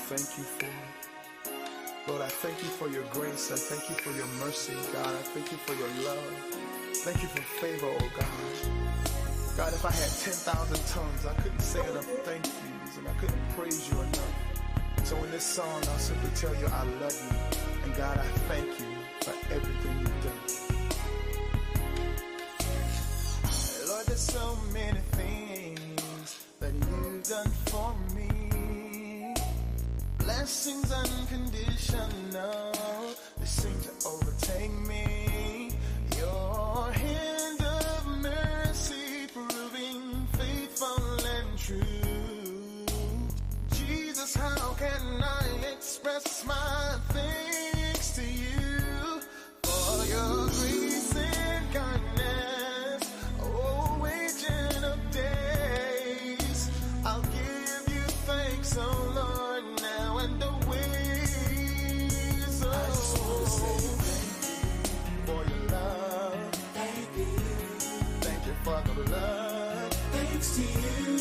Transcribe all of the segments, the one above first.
thank you for it. Lord, I thank you for your grace. I thank you for your mercy, God. I thank you for your love. Thank you for favor, oh God. God, if I had 10,000 tongues, I couldn't say enough thank yous, and I couldn't praise you enough. So in this song, I'll simply tell you I love you. And God, I thank you for everything you've done. Lord, there's so many things that you've done for me. Blessings unconditional, they seem to overtake me. Your hand of mercy proving faithful and true. Jesus, how can I express my thanks to you for your grace and kindness, oh, agent of days. I'll give you thanks, oh Lord, now and always. Oh, I just want to say thank you for your love. Thank you. Thank you for the love. Thanks to you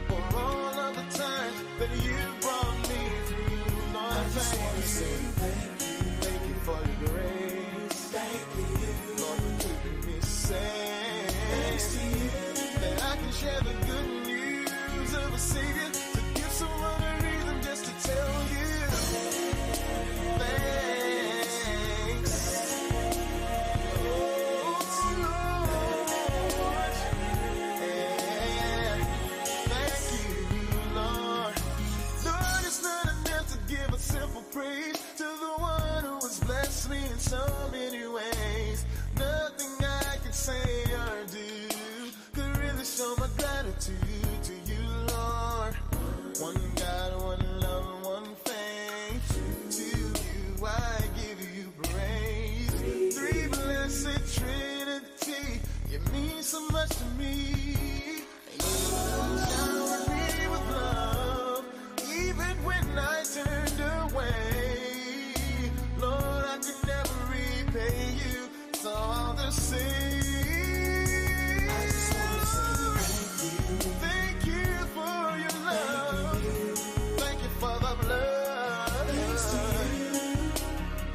for all of the times that you brought me through. Lord, I just want to say thank you. Thank you for your grace. Thank you, Lord, for keeping me safe. Thanks to you that I can share the good news of a Savior, to give someone a reason just to tell you thanks. Oh Lord, yeah. Thank you, Lord. Lord, it's not enough to give a simple praise to the one who has blessed me in so many ways. Nothing I could say or do could really show my gratitude to you, Lord. One God, one love, one faith. To you I give you praise. Three blessed Trinity, you mean so much to me. And you showered me with love, even when I turned away. Lord, I could never repay you, so I'll just say I just want to say thank you. Thank you for your love. Thank you for the blood. Thanks to you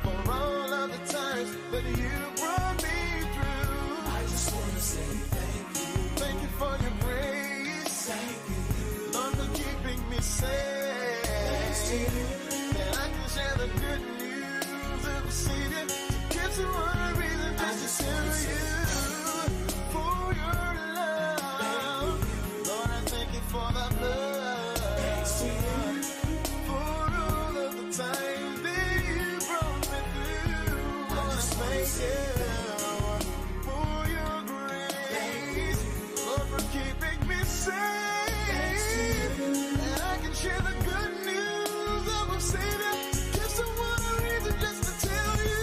for all of the times that you brought me through. I just want to say thank you. Thank you for your grace. Thank you, Lord, for keeping me safe. Thanks to you that I can share the good news of a Savior, to give someone a reason just to tell you for your love. Lord, I thank you for the blood. Thanks to you for all of the times that you brought me through. Lord, I thank you for your grace. Lord, for keeping me safe. And I can share the good news of a Savior, to give someone a reason just to tell you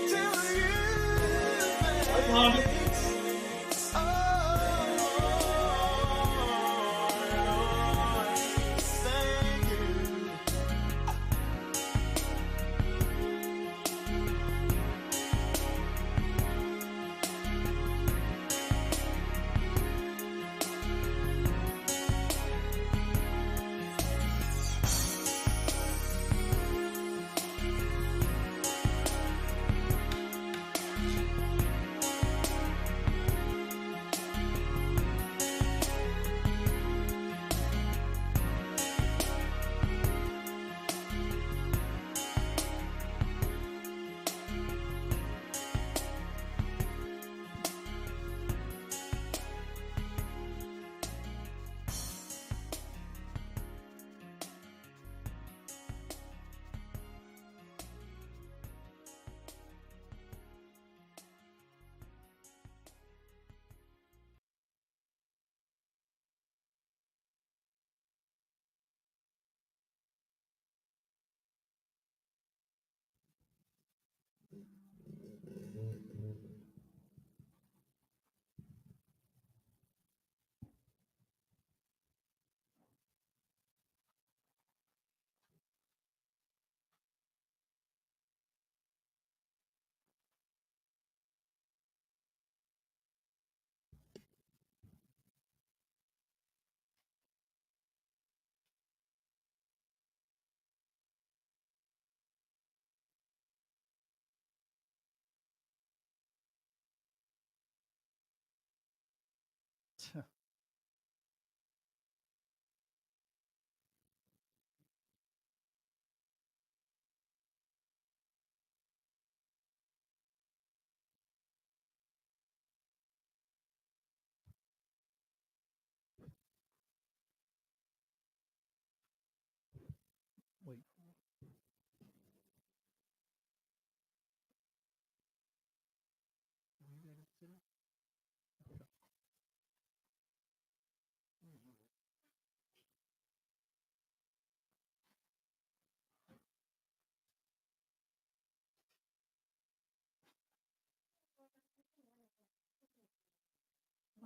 thanks. Oh, thank you.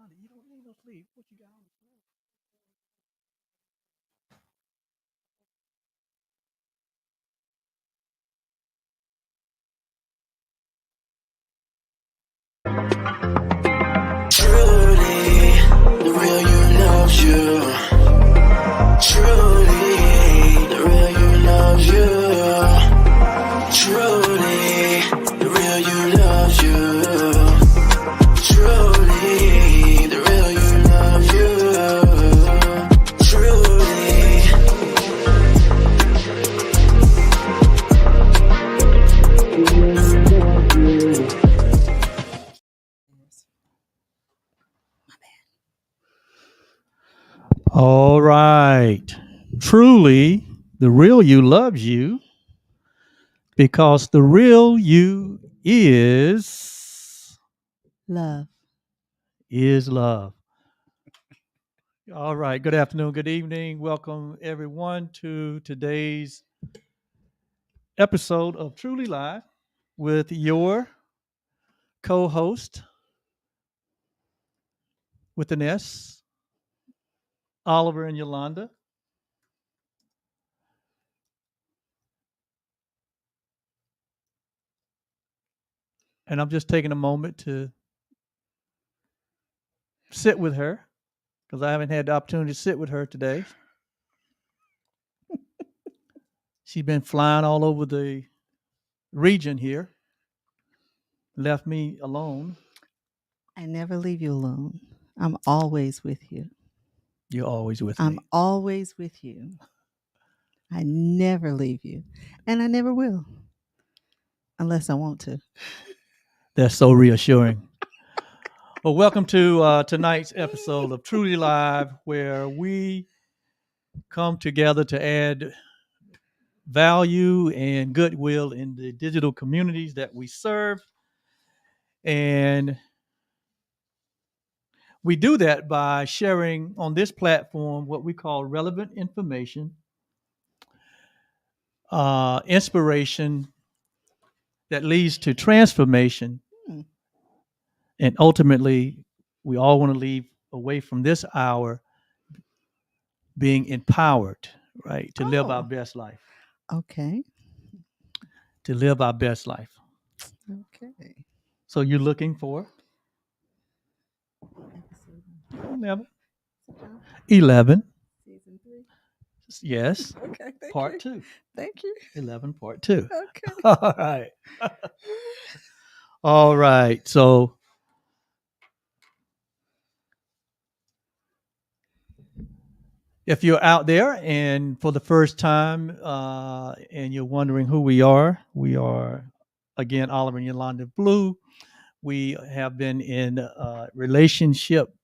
Yolanda, you don't need no sleep. What you got on? Truly, the real you loves you. Truly, the real you loves you. Truly, the real you loves you. Truly, the real you loves you. Truly. All right. Truly, the real you loves you because the real you Love. is love. All right. Good afternoon. Good evening. Welcome everyone to today's episode of Truly Live with your co-host with an S, Oliver and Yolanda. And I'm just taking a moment to sit with her because I haven't had the opportunity to sit with her today. She's been flying all over the region here, left me alone. I never leave you alone. I'm always with you. You're always with I'm me. always with you. I never leave you. And I never will. Unless I want to. That's so reassuring. Well, welcome to tonight's episode of Truly Live, where we come together to add value and goodwill in the digital communities that we serve. And we do that by sharing on this platform what we call relevant information, inspiration that leads to transformation. Hmm. And ultimately, we all want to leave away from this hour being empowered, right? To live our Oh, best life, okay. to live our best life. Okay. So you're looking for Episode 11. one. 11. Season 3. Yes. Okay, thank Part you. 2. Thank you. 11, part 2. Okay. All right. All right. So if you're out there and for the first time and you're wondering who we are, again, Oliver and Yolanda Blue. We have been in relationship,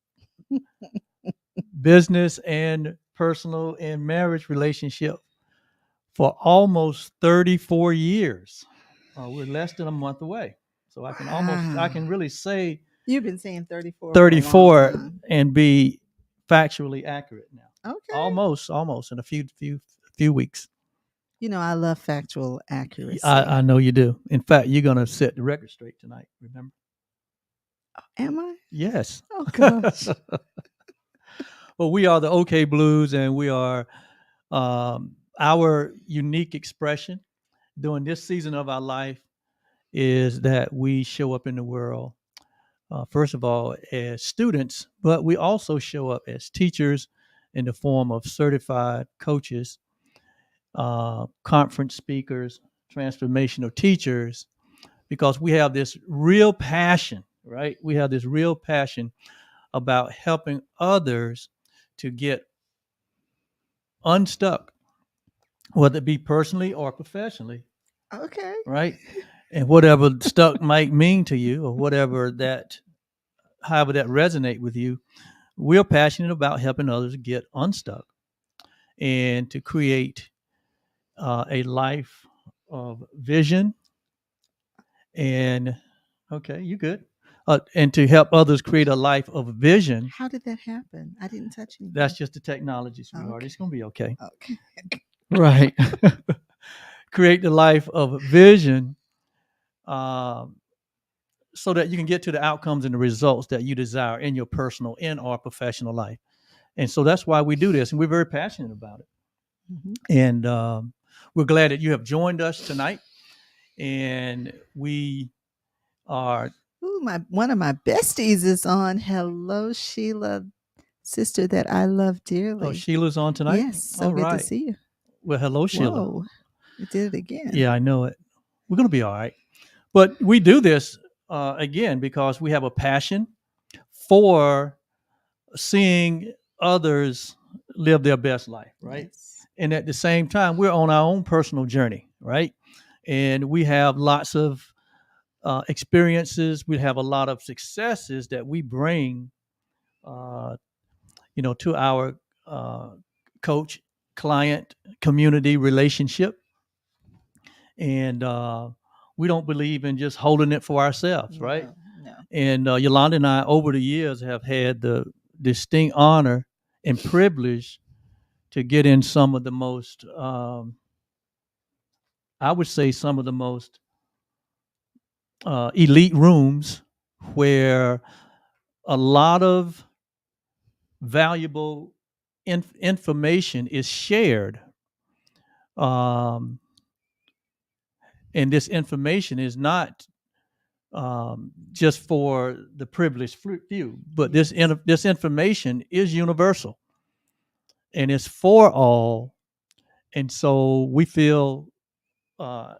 business, and personal and marriage relationship for almost 34 years. We're less than a month away. So I can really say You've been saying 34 for a long 34 time. and be factually accurate now. Okay. Almost in a few weeks. You know, I love factual accuracy. I know you do. In fact, you're going to set the record straight tonight, remember? Am I? Yes. Oh, gosh. Well, we are the OK Blues, and we are our unique expression during this season of our life is that we show up in the world, first of all, as students, but we also show up as teachers in the form of certified coaches, conference speakers, transformational teachers, because we have this real passion, right? We have this real passion about helping others to get unstuck, whether it be personally or professionally, Okay. right? And whatever stuck might mean to you, or however that resonate with you, we're passionate about helping others get unstuck and to create a life of vision and okay, you good. And to help others create a life of vision. How did that happen? I didn't touch anything. That's just the technology, sweetheart. Okay. It's gonna be okay. Okay. Right. Create the life of vision, um, so that you can get to the outcomes and the results that you desire in your personal and or professional life. And so that's why we do this, and we're very passionate about it. Mhm. And we're glad that you have joined us tonight. And we are. Ooh, one of my besties is on. Hello, Sheila, sister that I love dearly. Oh, Sheila's on tonight? Yes, so All good right. to see you. Well, hello, Sheila. Whoa, we did it again. Yeah, I know it. We're going to be all right. But we do this again because we have a passion for seeing others live their best life, right? Yes. And at the same time, we're on our own personal journey, right? And we have lots of experiences. We have a lot of successes that we bring, uh, to our uh, coach, client, community relationship. And we don't believe in just holding it for ourselves, right? No. And Yolanda and I, over the years, have had the distinct honor and privilege to get in some of the most, I would say, some of the most elite rooms where a lot of valuable information is shared. Um, and this information is not just for the privileged few, but this information is universal and it's for all. And so we feel uh,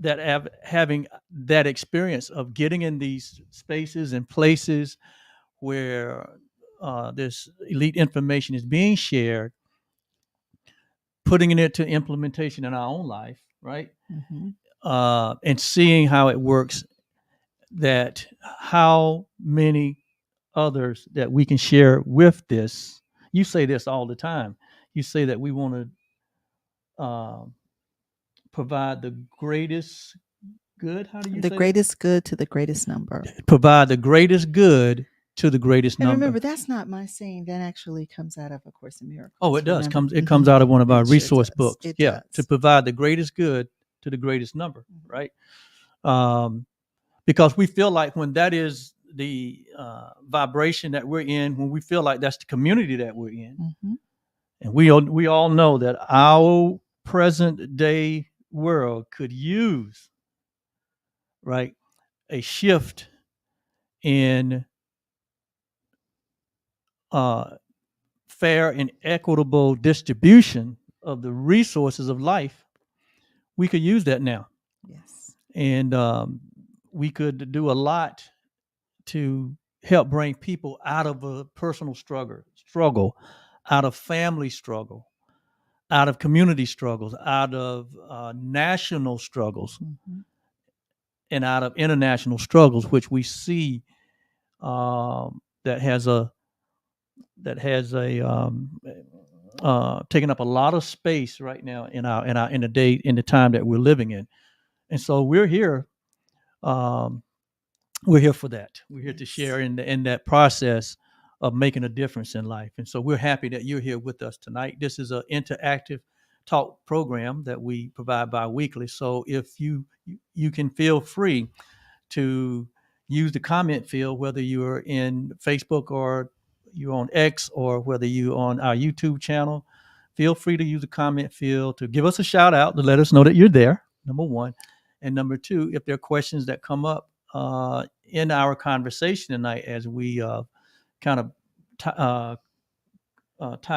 that having that experience of getting in these spaces and places where this elite information is being shared, putting it into implementation in our own life, right? Mm-hmm. And seeing how it works, that how many others that we can share with this. You say this all the time. You say that we want to provide the greatest good. How do you The say greatest good to the greatest number. that? Provide the greatest good to the greatest And number. remember, that's not my saying. That actually comes out of A Course in Miracles. Oh, it does. Remember? It comes out of one of our It sure resource does. books. It Yeah, to does. provide the greatest good to the greatest number, Mhm. right? Because we feel like when that is the vibration that we're in, when we feel like that's the community that we're in, Mhm. and we all know that our present day world could use, right, a shift in uh, fair and equitable distribution of the resources of life. We could use that now. Yes. And we could do a lot to help bring people out of a personal struggle, out of family struggle, out of community struggles, out of national struggles, Mhm. and out of international struggles, which we see that has taken up a lot of space right now in the time that we're living in. And so we're here. We're here for that. We're here to share in that process of making a difference in life. And so we're happy that you're here with us tonight. This is an interactive talk program that we provide bi-weekly. So if you can feel free to use the comment field, whether you're in Facebook or you're on X or whether you're on our YouTube channel. Feel free to use the comment field to give us a shout out to let us know that you're there, number one. And number two, if there are questions that come up in our conversation tonight as we kind of tie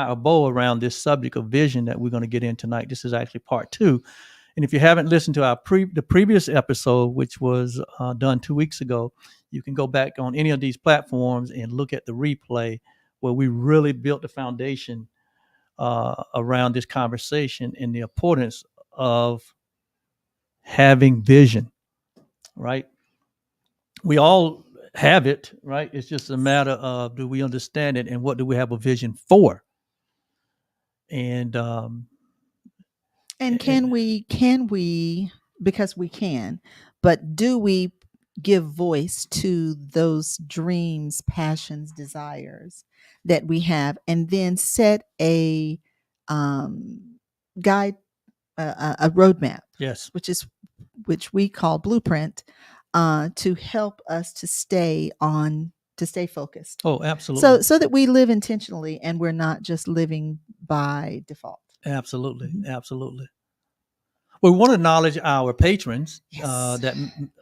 a bow around this subject of vision that we're going to get in tonight. This is actually part two. And if you haven't listened to the previous episode, which was done 2 weeks ago, you can go back on any of these platforms and look at the replay where we really built the foundation around this conversation and the importance of having vision, right? We all have it, right? It's just a matter of, do we understand it and what do we have a vision for? And can we, because we can, but do we give voice to those dreams, passions, desires that we have, and then set a guide, a roadmap, yes, which we call blueprint, to help us to stay focused. Oh, absolutely. So that we live intentionally and we're not just living by default. Absolutely. Mhm. Absolutely. We want to acknowledge our patrons Yes. that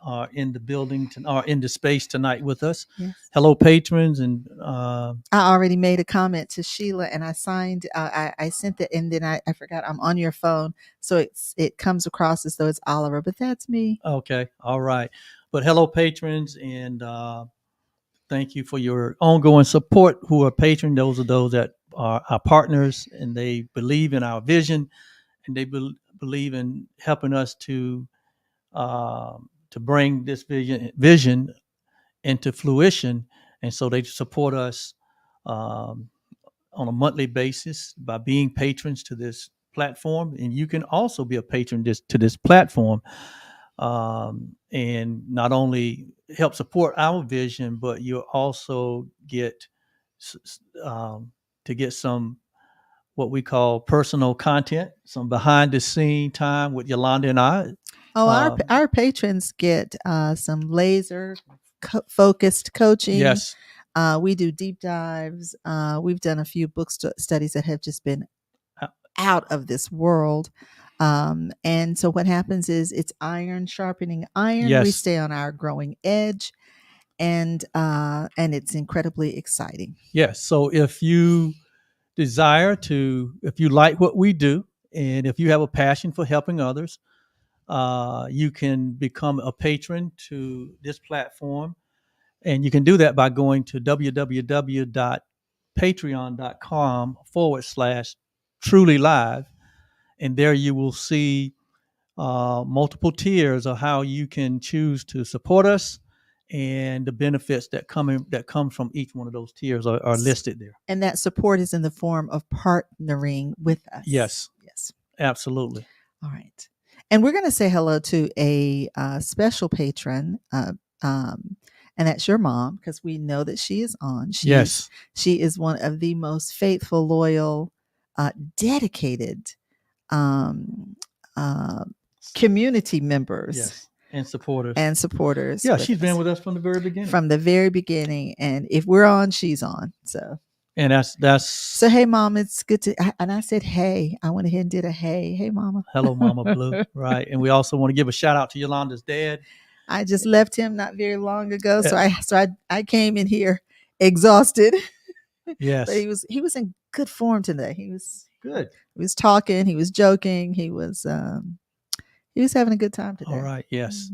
are in the building or in the space tonight with us. Yes. Hello, patrons, and I already made a comment to Sheila, and I signed. I sent it, and then I forgot I'm on your phone, so it comes across as though it's Oliver, but that's me. okay, all right. But hello, patrons, and thank you for your ongoing support. Who are patrons? Those are those that are our partners, and they believe in our vision, and they believe in helping us to bring this vision into fruition, and so they support us um, on a monthly basis by being patrons to this platform. And you can also be a patron to this platform, and not only help support our vision, but you'll also get um, to get some what we call personal content, some behind the scene time with Yolanda and I. Oh, Um, our patrons get some laser focused coaching. yes, We do deep dives. We've done a few book studies that have just been uh, out of this world. And so what happens is it's iron sharpening iron. We yes, stay on our growing edge, and it's incredibly exciting. yes. So if you if you like what we do, and if you have a passion for helping others, you can become a patron to this platform. And you can do that by going to www.patreon.com/truly live. And there you will see multiple tiers of how you can choose to support us, and the benefits that come from each one of those tiers are listed there. And that support is in the form of partnering with us. Yes, Yes. absolutely. All right. And we're going to say hello to a special patron, and that's your mom, because we know that she is on. Yes, She is one of the most faithful, loyal, dedicated um, uh, community members yes, and supporters. and supporters. Yeah, with she's been us with us from the very beginning. from the very beginning. And if we're on, she's on. And that's So hey, mom, it's good to. And I said, hey, I went ahead and did a hey, mama. hello, Mama Blue. Right. And we also want to give a shout out to Yolanda's dad. I just left him not very long ago, so Yeah. I came in here exhausted. Yes. But he was in good form today. Good. He was talking, he was joking, he was having a good time today. All right. Yes.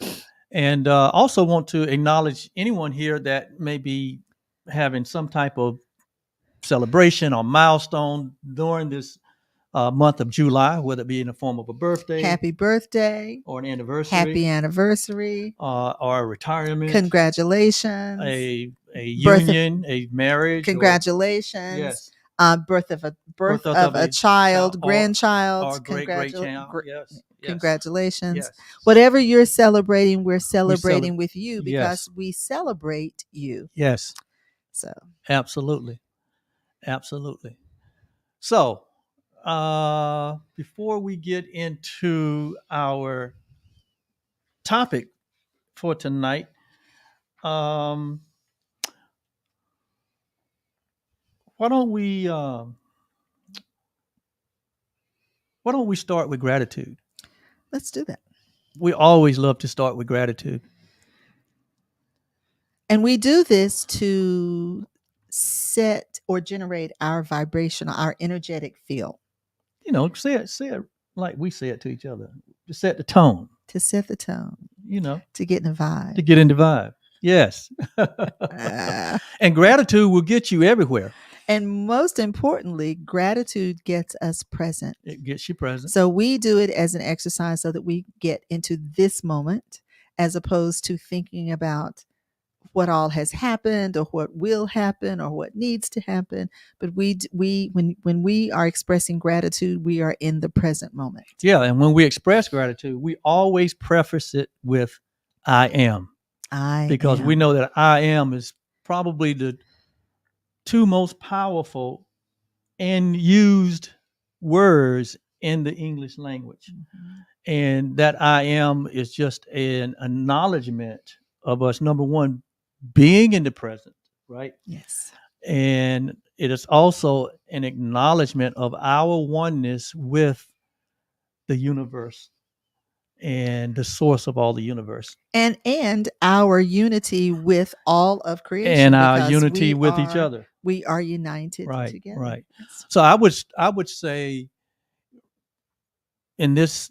Mhm. And also want to acknowledge anyone here that may be having some type of celebration or milestone during this month of July, whether it be in the form of a birthday, Happy birthday, or an anniversary, happy anniversary, or a retirement, congratulations, a union, a marriage, congratulations, yes, birth of a child, grandchild, or great child. Yes, congratulations. yes. Whatever you're celebrating, we're celebrating with you, because Yes. we celebrate you. Yes, So absolutely, absolutely. So, before we get into our topic for tonight, um, why don't we start with gratitude? let's do that. We always love to start with gratitude. And we do this to set or generate our vibrational, our energetic field, You know, say it like we say it to each other. To set the tone. to set the tone, You know, to get in the vibe. to get in the vibe. Yes. Uh, And gratitude will get you everywhere. and most importantly, gratitude gets us present. It gets you present. So we do it as an exercise so that we get into this moment, as opposed to thinking about what all has happened or what will happen or what needs to happen. But when we are expressing gratitude, we are in the present moment. Yeah, and when we express gratitude, we always preface it with "I am," because we know that "I am" is probably the two most powerful and used words in the English language. Mhm. And that I am is just an acknowledgement of us, number one, being in the present, right? Yes. And it is also an acknowledgement of our oneness with the universe and the source of all the universe And our unity with all of and creation, our because unity with each other. we are united Right, together. right. So I would say in this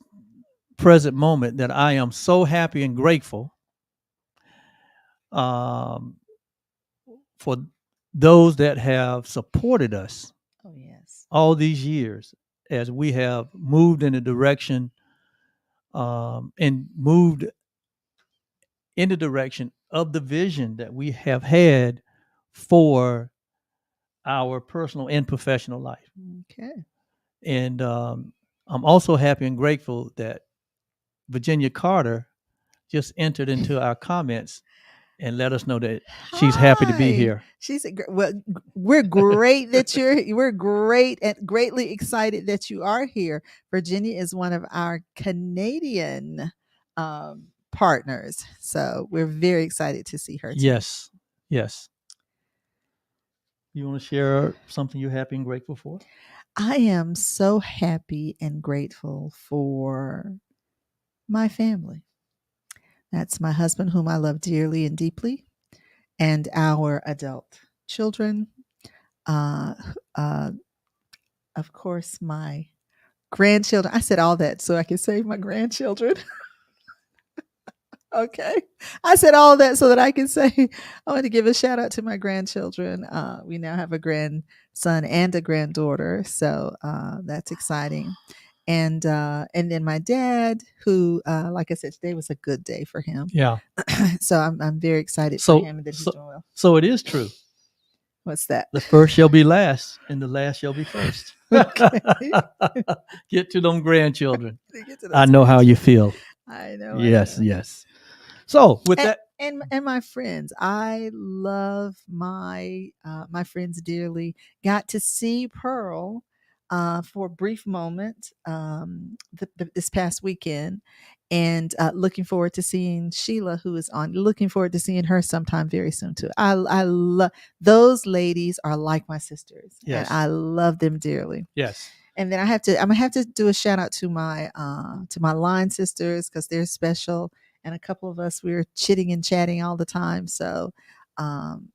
present moment that I am so happy and grateful um, for those that have supported us Oh yes. all these years as we have moved in a direction and moved in the direction of the vision that we have had for our personal and professional life. Okay. And I'm also happy and grateful that Virginia Carter just entered into our comments and let us know that she's happy to be Hi. here. She's well. We're great that you're. We're great and greatly excited that you are here. Virginia is one of our Canadian partners, so we're very excited to see her too. Yes, yes. You want to share something you're happy and grateful for? I am so happy and grateful for my family. That's my husband, whom I love dearly and deeply, and our adult children. Uh, uh, of course, my grandchildren. I said all that so I can say my grandchildren. Okay. I said all that so that I can say I want to give a shout out to my grandchildren. We now have a grandson and a granddaughter, so that's exciting. And then my dad, who, like I said, today was a good day for him. Yeah. So I'm very excited for So him and that he's so doing well. so it is true. What's that? The first shall be last, and the last shall be first. Okay. Get to them grandchildren. Get to I those know how you feel. I know. Yes, I know. yes. So with and, that, and my friends, I love my friends dearly. Got to see Pearl for a brief moment this past weekend, and looking forward to seeing Sheila, who is on. Looking forward to seeing her sometime very soon too. I love those ladies, are like my sisters, and yes, I love them dearly. yes. And then I'm gonna have to do a shout out to my line sisters, because they're special. And a couple of us, we were chitting and chatting all the time. So um,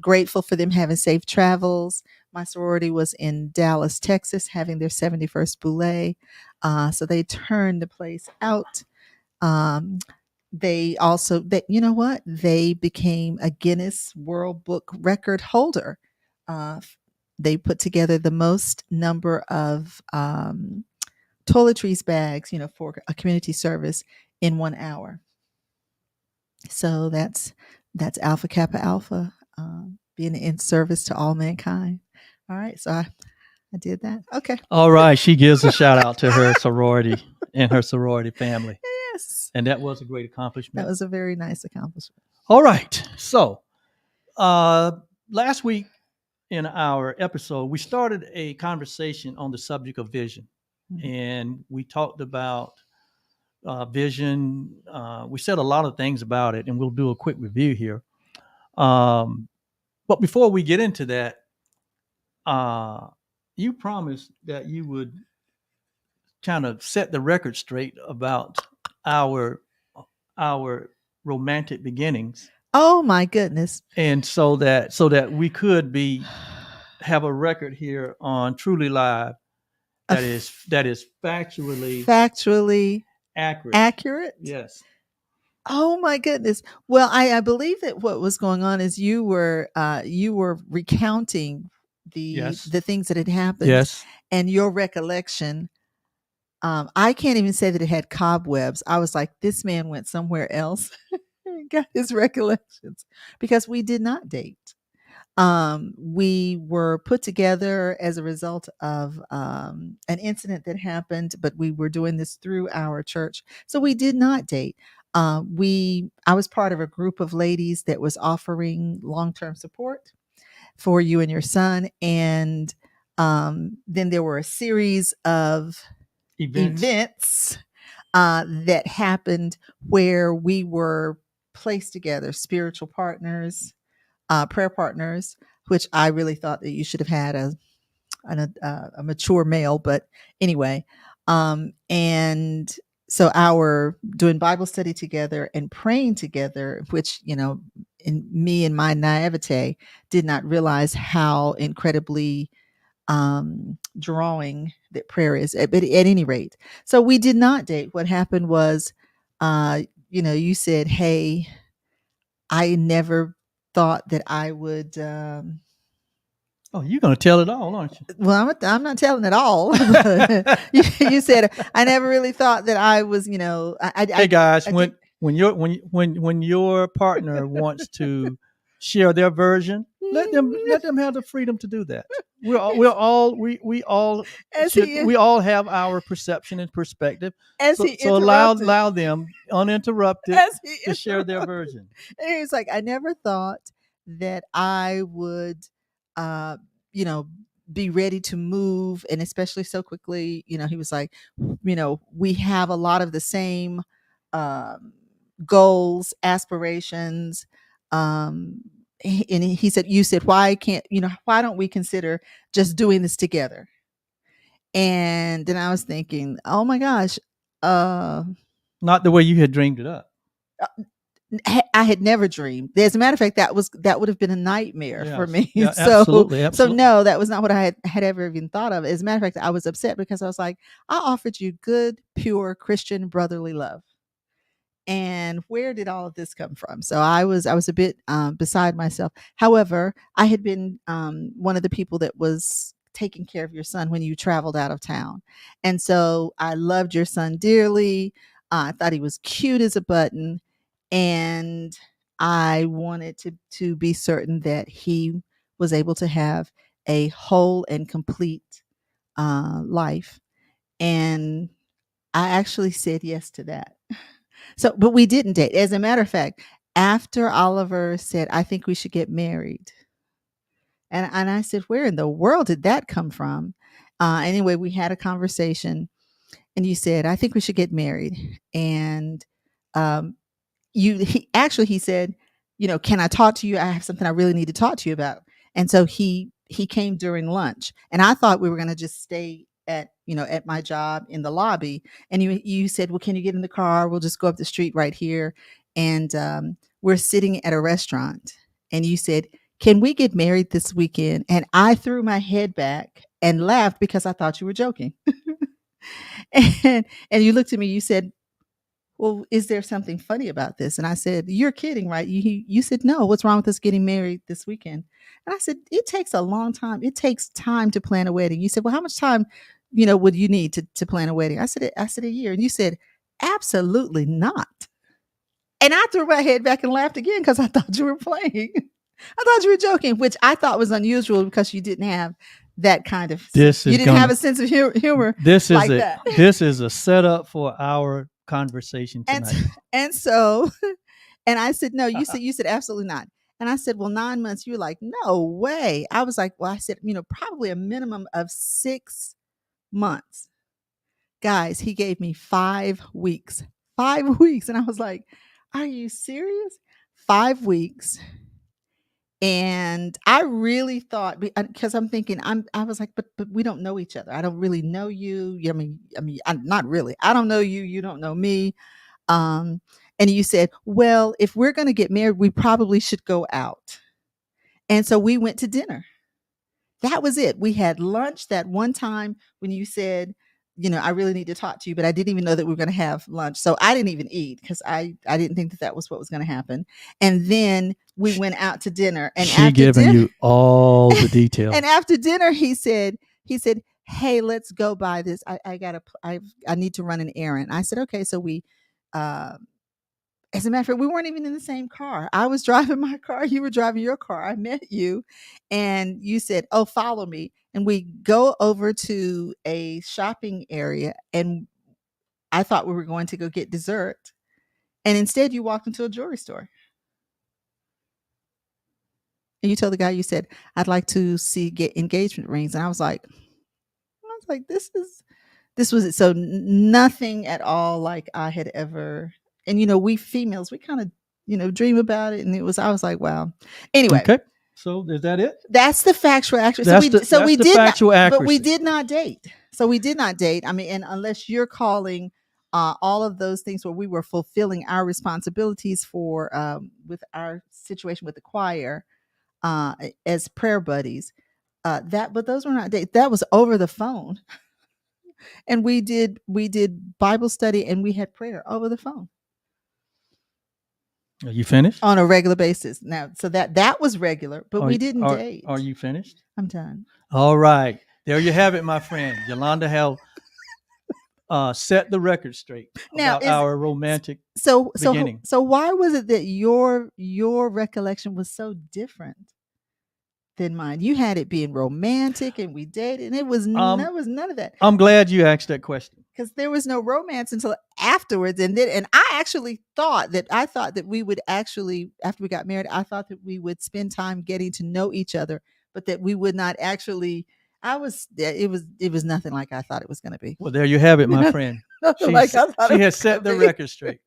grateful for them having safe travels. My sorority was in Dallas, Texas, having their 71st boule. So they turned the place out. They also, you know what? They became a Guinness World Book record holder. Uh, they put together the most number of toiletries bags, for a community service in 1 hour. So that's Alpha Kappa Alpha, being in service to all mankind. All right, so I did that. Okay. All right. She gives a shout out to her sorority and her sorority family. Yes, And that was a great that accomplishment. was a very nice accomplishment. All right. So last week in our episode, we started a conversation on the subject of vision. Mhm. And we talked about vision. We said a lot of things about it, and we'll do a quick review here. But before we get into that, you promised that you would kind of set the record straight about our our romantic beginnings, Oh my goodness. and so that we could have a record here on Truly Live A that is factually factually accurate. accurate. Yes. Oh my goodness. Well, I believe that what was going on is you were recounting Yes. the things that had happened, Yes. and your recollection. I can't even say that it had cobwebs. I was like, this man went somewhere else and got his recollections, because we did not date. We were put together as a result of an incident that happened, but we were doing this through our church, so we did not date. I was part of a group of ladies that was offering long term support for you and your son, and Then there were a series of events that happened where we were placed together, spiritual partners, prayer partners, which I really thought that you should have had a mature male, but anyway, and so our doing Bible study together and praying together, which in me and my naivete did not realize how incredibly drawing that prayer is. But at any rate, so we did not date. What happened was, you said, "Hey, I never thought that I would." Oh, you're going to tell it all, aren't you? Well, I'm not telling it all. You said I never really thought that I was. Hey guys, when your partner wants to share their version, let them have the freedom to do that. We all have our perception and perspective. So allow them uninterrupted to share their version. And he was like, I never thought that I would, uh, be ready to move, and especially so quickly. He was like, we have a lot of the same um, goals, aspirations. And he said, you said, why don't we consider just doing this together? And then I was thinking, oh my gosh, not the way you had dreamed it up. I had never dreamed. As a matter of fact, that would have been a nightmare for me. Yeah, so, absolutely. So no, that was not what I had ever even thought of. As a matter of fact, I was upset because I was like, I offered you good, pure Christian brotherly love, and where did all of this come from? So I was a bit beside myself. However, I had been one of the people that was taking care of your son when you traveled out of town, and so I loved your son dearly. I thought he was cute as a button, and I wanted to be certain that he was able to have a whole and complete life. And I actually said yes to that. So, but we didn't date. As a matter of fact, after Oliver said, I think we should get married. And I said, where in the world did that come from? Anyway, we had a conversation, and you said, I think we should get married. And um, he said, can I talk to you? I have something I really need to talk to you about. And so he came during lunch, and I thought we were going to just stay at my job in the lobby. And you said, well, can you get in the car? We'll just go up the street right here. And we're sitting at a restaurant, and you said, can we get married this weekend? And I threw my head back and laughed because I thought you were joking. And you looked at me, you said, well, is there something funny about this? And I said, you're kidding, right? You said, no, what's wrong with us getting married this weekend? And I said, it takes a long time. It takes time to plan a wedding. You said, well, how much time, would you need to plan a wedding? I said, a year. And you said, absolutely not. And I threw my head back and laughed again because I thought you were playing. I thought you were joking, which I thought was unusual because you didn't have that kind of, you didn't have a sense of humor. This is a setup for our conversation tonight. And so, and I said, no, you said absolutely not. And I said, well, 9 months. You were like, no way. I was like, well, I said, probably a minimum of 6 months. Guys, he gave me 5 weeks. 5 weeks. And I was like, are you serious? 5 weeks. And I really thought, because I'm thinking, I was like, but we don't know each other. I don't really know you. I mean, I'm not really. I don't know you. You don't know me. And you said, well, if we're going to get married, we probably should go out. And so we went to dinner. That was it. We had lunch that one time when you said, I really need to talk to you, but I didn't even know that we were going to have lunch. So I didn't even eat because I didn't think that was what was going to happen. And then we went out to dinner. And she giving you all the details. And after dinner, he said, hey, let's go buy this. I need to run an errand. I said, okay. So we, as a matter of fact, we weren't even in the same car. I was driving my car. You were driving your car. I met you, and you said, oh, follow me. And we go over to a shopping area, and I thought we were going to go get dessert. And instead you walked into a jewelry store. And you told the guy, you said, I'd like to get engagement rings. And I was like, this was it. So nothing at all like I had ever, and we females, we kind of, dream about it. And I was like, wow. Anyway, Okay. So is that it? that's the factual accuracy. That's We the did not, factual but we accuracy. did not date. So we did not date. I mean, and unless you're calling all of those things where we were fulfilling our responsibilities for with our situation with the choir as prayer buddies, but those were not dates. That was over the phone, and we did Bible study and we had prayer over the phone Are you finished? on a regular basis. Now, so that was regular, but we didn't date. Are you finished? I'm done. All right. There you have it, my friend. Yolanda have set the record straight Now, about our romantic so beginning. so why was it that your recollection was so different than mine? You had it being romantic and we dated, and it was there was none of that. I'm glad you asked that question. Because there was no romance until afterwards, and I actually thought that we would actually, after we got married, I thought that we would spend time getting to know each other, but that we would not actually. It was nothing like I thought it was going to be. Well, there you have it, my friend. Nothing like I thought She it has was set gonna the be. record straight.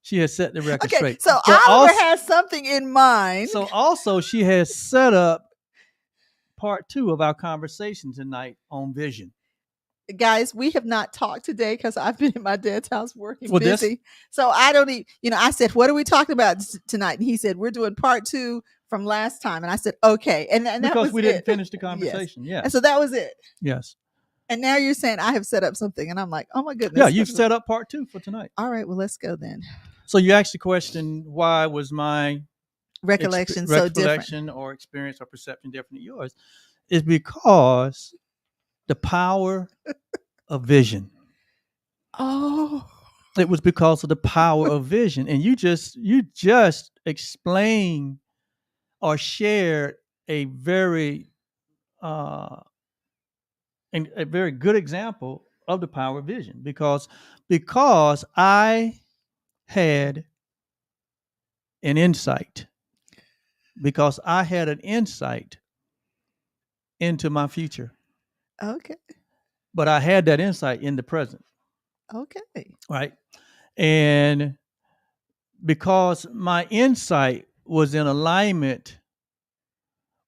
She has set the record Okay, straight. so But Oliver has something in mind. So also she has set up part 2 of our conversation tonight on vision. Guys, we have not talked today because I've been in my dad's house working Well, busy. So I don't even, I said, what are we talking about tonight? And he said, we're doing part 2 from last time. And I said, okay. And that Because was we didn't it. finish the conversation. Yes. Yes. And so that was it. Yes. And now you're saying I have set up something. And I'm like, oh my goodness. Yeah, you've set up part 2 for tonight. All right, well, let's go then. So you asked the question, why was my recollection so different, or experience or perception different than yours? Is because the power of vision. Oh, it was because of the power of vision. And you just explained or shared a very good example of the power of vision, because I had an insight, into my future. Okay. But I had that insight in the present. Okay. Right. And because my insight was in alignment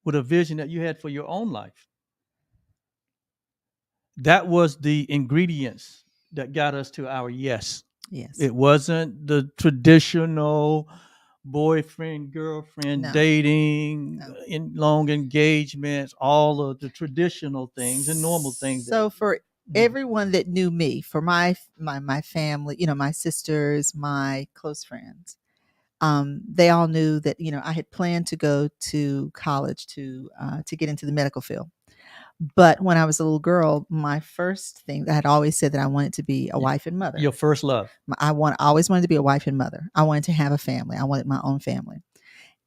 with a vision that you had for your own life, that was the ingredients that got us to our yes. Yes. It wasn't the traditional boyfriend, girlfriend, dating, in long engagements, all of the traditional things and normal things. So for everyone that knew me, for my family, my sisters, my close friends, they all knew that, I had planned to go to college to get into the medical field. But when I was a little girl, my first thing, I had always said that I wanted to be a wife and mother. Your first love. I always wanted to be a wife and mother. I wanted to have a family. I wanted my own family.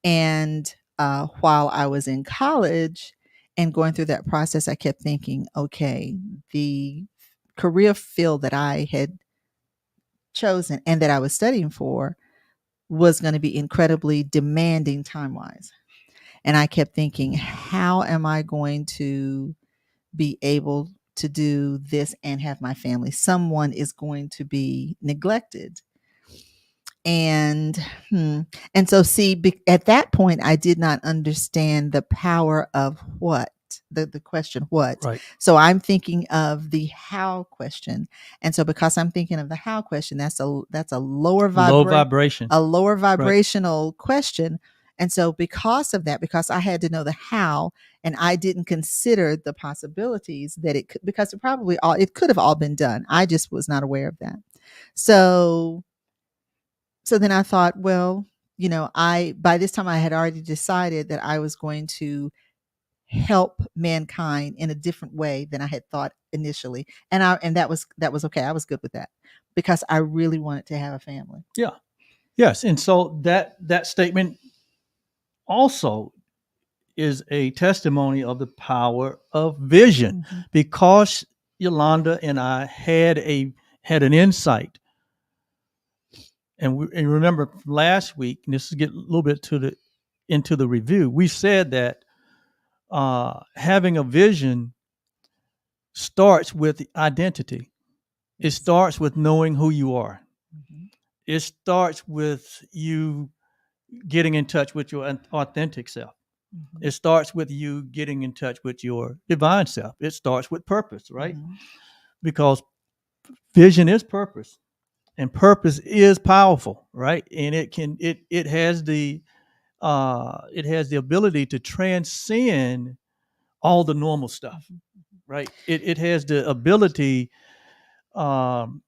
And while I was in college and going through that process, I kept thinking, okay, the career field that I had chosen and that I was studying for was going to be incredibly demanding time-wise. And I kept thinking, how am I going to be able to do this and have my family? Someone is going to be neglected. And so at that point, I did not understand the power of what, the question, what? Right. So I'm thinking of the how question. And so because I'm thinking of the how question, that's a lower vibration, a lower vibrational question. And so because of that, because I had to know the how, and I didn't consider the possibilities that it could, because it could have all been done. I just was not aware of that. So then I thought, well, by this time I had already decided that I was going to help mankind in a different way than I had thought initially. And that was okay. I was good with that because I really wanted to have a family. Yeah. Yes. And so that statement also is a testimony of the power of vision, because Yolanda and I had an insight. And remember last week, and this is get a little bit to the into the review, we said that having a vision starts with identity. It starts with knowing who you are. Mhm. It starts with you getting in touch with your authentic self. Mhm. It starts with you getting in touch with your divine self. It starts with purpose, right? Mhm. Because vision is purpose, and purpose is powerful, right? And it has the ability to transcend all the normal stuff, Mhm. right? It has the ability um,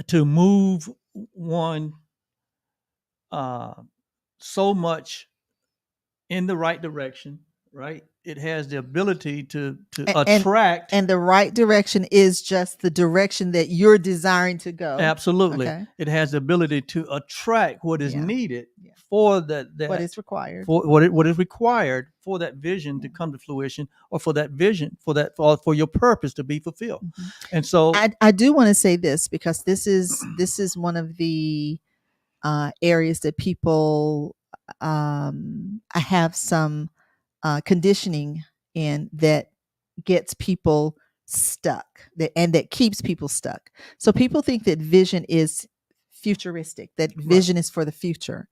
to move one uh, so much in the right direction, right? It has the ability to A- and attract. and the right direction is just the direction that you're desiring to go. Absolutely, Okay. it has the ability to attract what is Yeah. needed Yeah. for What that is required. for what is required for that vision to Yeah. come to fruition, or for that vision for your purpose to be fulfilled. Mhm. And so, I do want to say this because this is one of the areas that people have some conditioning in that gets people stuck and that keeps people stuck. So people think that vision is futuristic, that right, vision is for the future.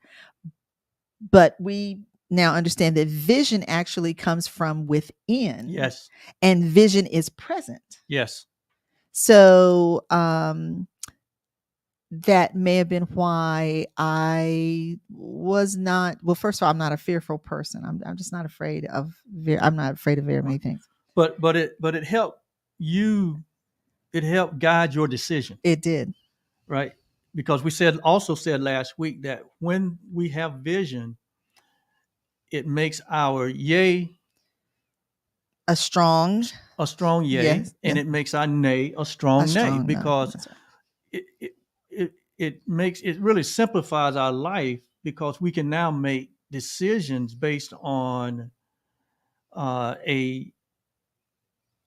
But we now understand that vision actually comes from within, yes, and vision is present. yes, So that may have been why I was not. Well, first of all, I'm not a fearful person. I'm just not afraid of. I'm not afraid of very many things. but it helped you. It helped guide your decision, It did. right? Because we said last week that when we have vision, it makes our yay A strong, a strong yay, yes, and yeah, it makes our nay a a strong nay, strong no. because That's right. it it it really simplifies our life, because we can now make decisions based on uh, a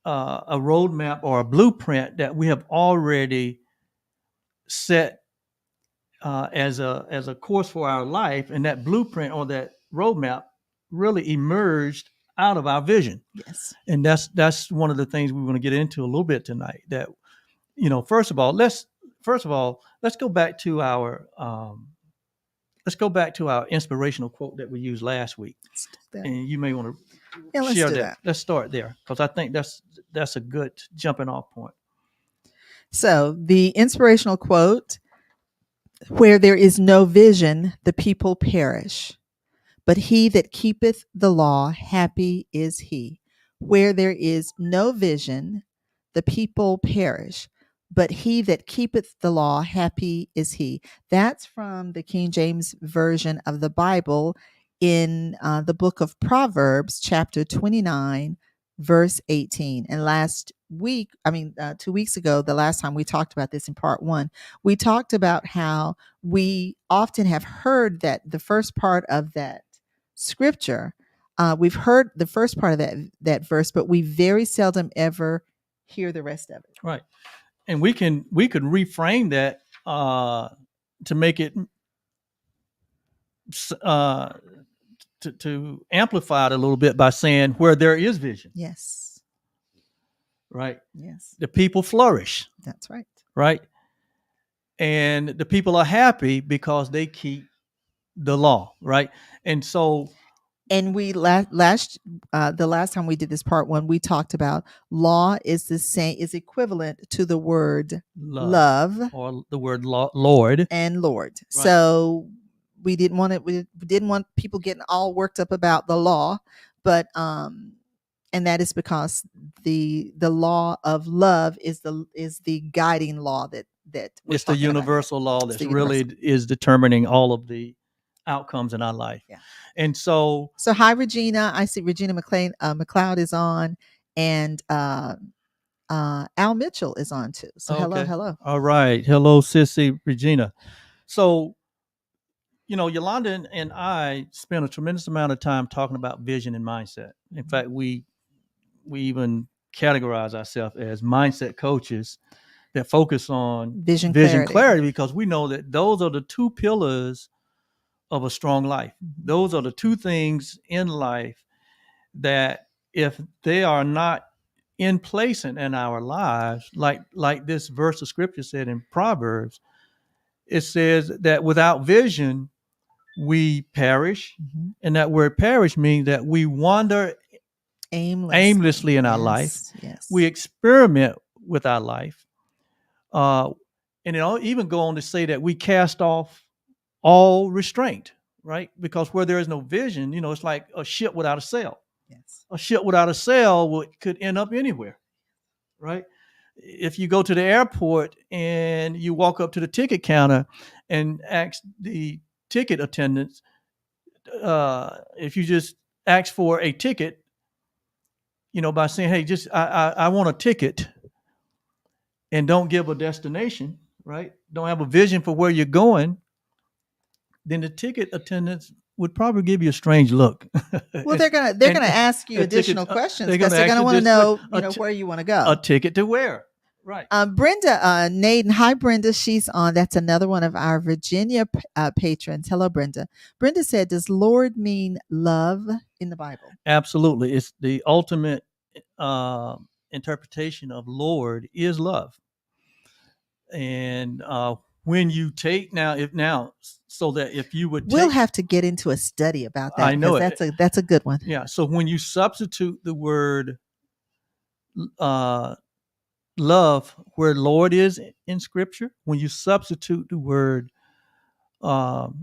a roadmap or a blueprint that we have already set as a course for our life, and that blueprint or that roadmap really emerged out of our vision. Yes. And that's one of the things we want to get into a little bit tonight. That, first of all, let's go back to our inspirational quote that we used last week, Let's do that. and you may want Yeah, to let's share do that. that. Let's start there, because I think that's a good jumping off point. So the inspirational quote: "Where there is no vision, the people perish. But he that keepeth the law, happy is he." Where there is no vision, the people perish. But he that keepeth the law, happy is he. That's from the King James Version of the Bible, in the book of Proverbs, chapter 29, verse 18. And last week, 2 weeks ago, the last time we talked about this in part one, we talked about how we often have heard that the first part of that scripture, we've heard the first part of that verse, but we very seldom ever hear the rest of it. Right. And we could reframe that to make it uh, to amplify it a little bit by saying, where there is vision, Yes. right, Yes. the people flourish, That's right. right, and the people are happy because they keep the law, right. And so And we the last time we did this part one, we talked about law is equivalent to the word love, love or the word Lord, and Lord. right. So we didn't want people getting all worked up about the law, but and that is because the law of love is the guiding law that we're It's the talking about here. universal law It's that's the really universal. is determining all of the outcomes in our life. Yeah. And so, So hi Regina, I see Regina McLeod is on, and Al Mitchell is on too. So hello, okay, hello. all right, hello, Sissy Regina. So, Yolanda and I spent a tremendous amount of time talking about vision and mindset. In fact, we even categorize ourselves as mindset coaches that focus on Vision vision clarity. clarity, because we know that those are the two pillars of a strong life. Those are the two things in life that if they are not in place in our lives, like this verse of scripture said in Proverbs, it says that without vision we perish. Mhm. And that word perish means that we wander aimlessly in our life. Yes. We experiment with our life. And it'll even go on to say that we cast off all restraint, right? Because where there is no vision, it's like a ship without a sail. Yes. A ship without a sail could end up anywhere, right? If you go to the airport and you walk up to the ticket counter and ask the ticket attendants, if you just ask for a ticket, by saying, "Hey, just I want a ticket," and don't give a destination, right? Don't have a vision for where you're going, then the ticket attendants would probably give you a strange look. Well, they're gonna ask you additional questions because they're gonna want to know, where you want to go. A ticket to where? Right. Brenda Naden. Hi, Brenda. She's on. That's another one of our Virginia patrons. Hello, Brenda. Brenda said, "Does Lord mean love in the Bible?" Absolutely. It's the ultimate interpretation of Lord is love. And when you take so that if you would we'll have to get into a study about that. I know that's a good one. Yeah. So when you substitute the word love where Lord is in Scripture, when you substitute the word love,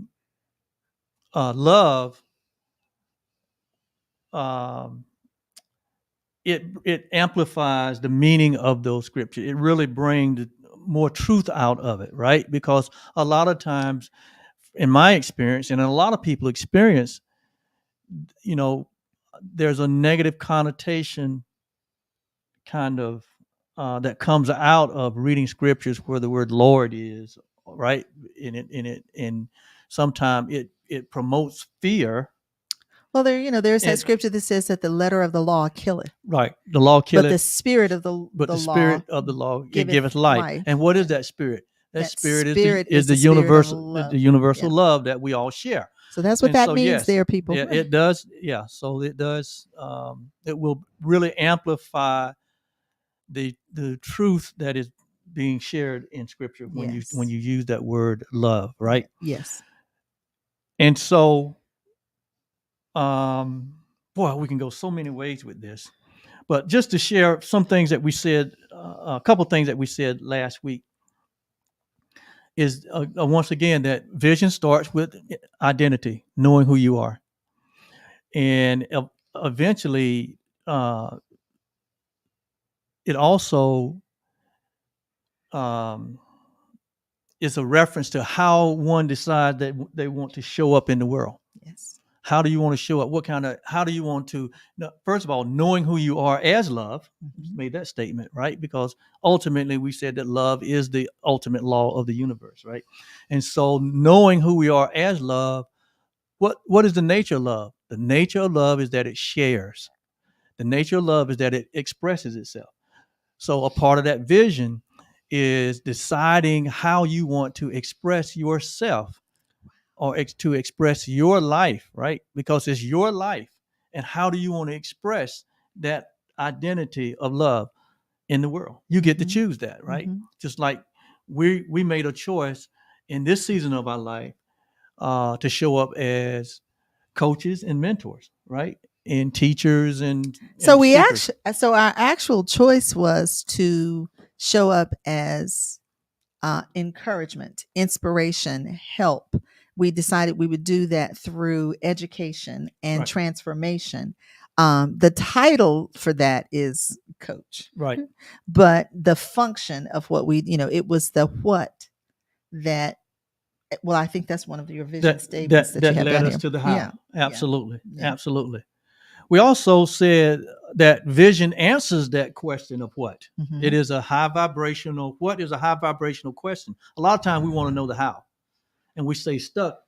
it amplifies the meaning of those scriptures. It really brings more truth out of it, right? Because a lot of times, in my experience, and a lot of people experience, there's a negative connotation kind of that comes out of reading scriptures where the word Lord is, right? And sometimes it promotes fear. Well, there's that scripture that says that the letter of the law killeth. Right. The law killeth. But the spirit of the spirit of the law giveth life. And what is that spirit? That spirit is the universal love that we all share. So that's what that means, yes, there, people. It does. Yeah. So it does. It will really amplify the truth that is being shared in Scripture when you use that word love, right? Yes. And so, boy, we can go so many ways with this. But just to share some things that we said, a couple things that we said last week is once again that vision starts with identity, knowing who you are, and eventually it also is a reference to how one decides that they want to show up in the world. Yes. How do you want to show up? How do you want to, first of all, knowing who you are as love, made that statement, right? Because ultimately we said that love is the ultimate law of the universe, right? And so knowing who we are as love, what is the nature of love? The nature of love is that it shares. The nature of love is that it expresses itself. So a part of that vision is deciding how you want to express yourself or to express your life, right? Because it's your life. And how do you want to express that identity of love in the world? You get to choose that, right? Just like we made a choice in this season of our life to show up as coaches and mentors, right? And teachers and so our actual choice was to show up as encouragement, inspiration, help. We decided we would do that through education and transformation. The title for that is coach, right? But the function of what it was the what that. Well, I think that's one of your vision statements that you have led down us here. to the how. Absolutely, Yeah. Absolutely. We also said that vision answers that question of what. It is a high vibrational. What is a high vibrational question? A lot of times we want to know the how, and we stay stuck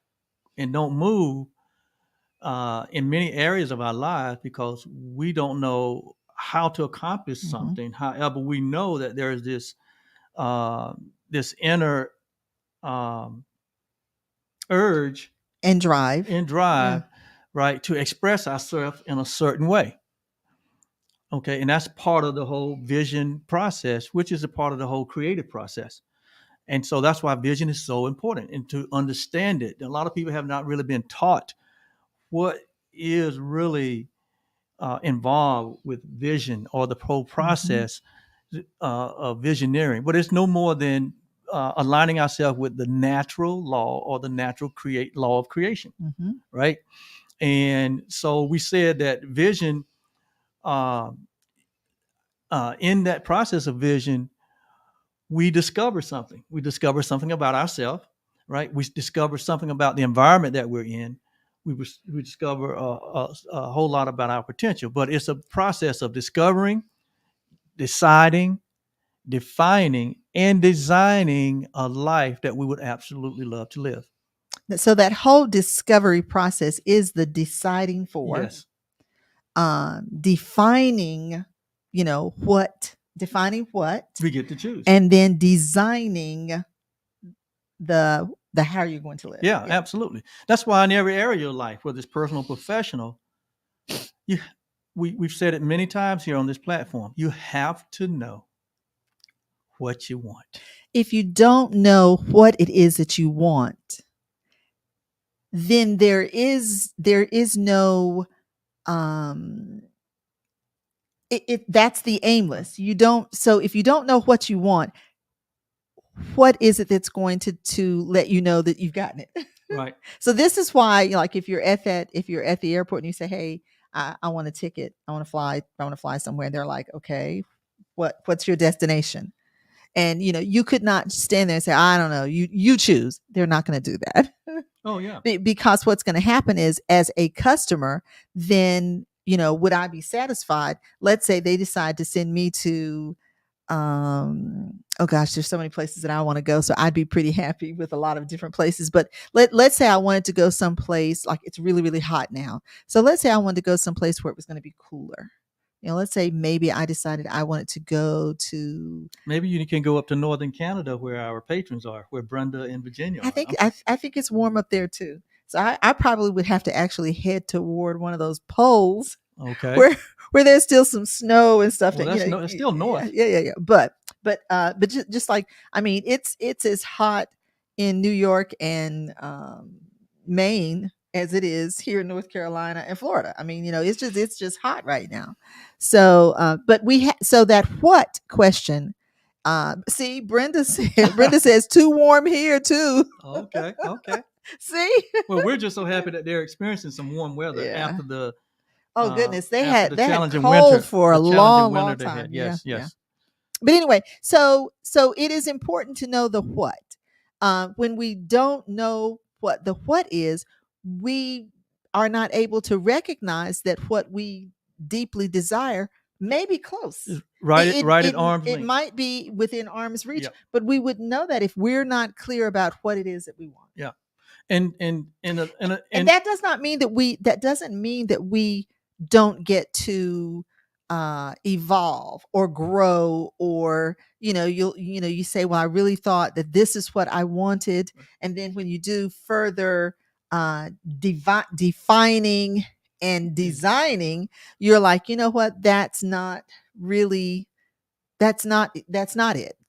and don't move in many areas of our lives because we don't know how to accomplish something. However, we know that there is this this inner urge and drive. and drive, right, to express ourselves in a certain way. Okay, and that's part of the whole vision process, which is a part of the whole creative process. And so that's why vision is so important, and to understand it. A lot of people have not really been taught what is really involved with vision or the whole process of visioneering. But it's no more than aligning ourselves with the natural law or the natural law of creation, Mm-hmm. right? And so we said that vision, uh, in that process of vision, we discover something. We discover something about ourselves, right? We discover something about the environment that we're in. We discover a whole lot about our potential, but it's a process of discovering, deciding, defining, and designing a life that we would absolutely love to live. So that whole discovery process is the deciding for, Yes, defining, defining what, we get to choose. and then designing the how you're going to live. Yeah, absolutely. That's why in every area of life, whether it's personal, or professional, we've said it many times here on this platform. You have to know what you want. If you don't know what it is that you want, then there is no that's the aimless. You don't So if you don't know what you want, what is it that's going to let you know that you've gotten it? Right. So this is why, like, if you're at the airport and you say, "Hey, I want a ticket. I want to fly somewhere," and they're like, "Okay, what's your destination?" And you could not stand there and say, "I don't know. You choose." They're not going to do that. Oh yeah. Because what's going to happen is, as a customer, then would I be satisfied? Let's say they decide to send me to oh gosh, there's so many places that I want to go, so I'd be pretty happy with a lot of different places. But let's say I wanted to go someplace, like, it's really, really hot now, so let's say I wanted to go someplace where it was going to be cooler. Let's say maybe I decided I wanted to go to, Maybe you can go up to northern Canada where our patrons are, where Brenda and Virginia are. I think it's warm up there too, so I probably would have to actually head toward one of those poles, Okay. where there's still some snow and stuff. Well, it's still north. Yeah. But just like, I mean, it's as hot in New York and Maine as it is here in North Carolina and Florida. I mean, it's just hot right now. So, but so that what question? See, Brenda says too warm here too. Okay. See, Well, we're just so happy that they're experiencing some warm weather Yeah. after the oh goodness, they after had the they had challenging cold winter, for a the challenging long, winter long they time. had. Yes, Yeah. yes. But anyway, so it is important to know the what. When we don't know what the what is, we are not able to recognize that what we deeply desire may be close. Right at arm's It length. might be within arm's reach, Yep. but we would know that if we're not clear about what it is that we want. Yeah. And that does not mean that doesn't mean that we don't get to evolve or grow, or you say, well, I really thought that this is what I wanted, and then when you do further defining and designing, you're like, you know what, that's not it,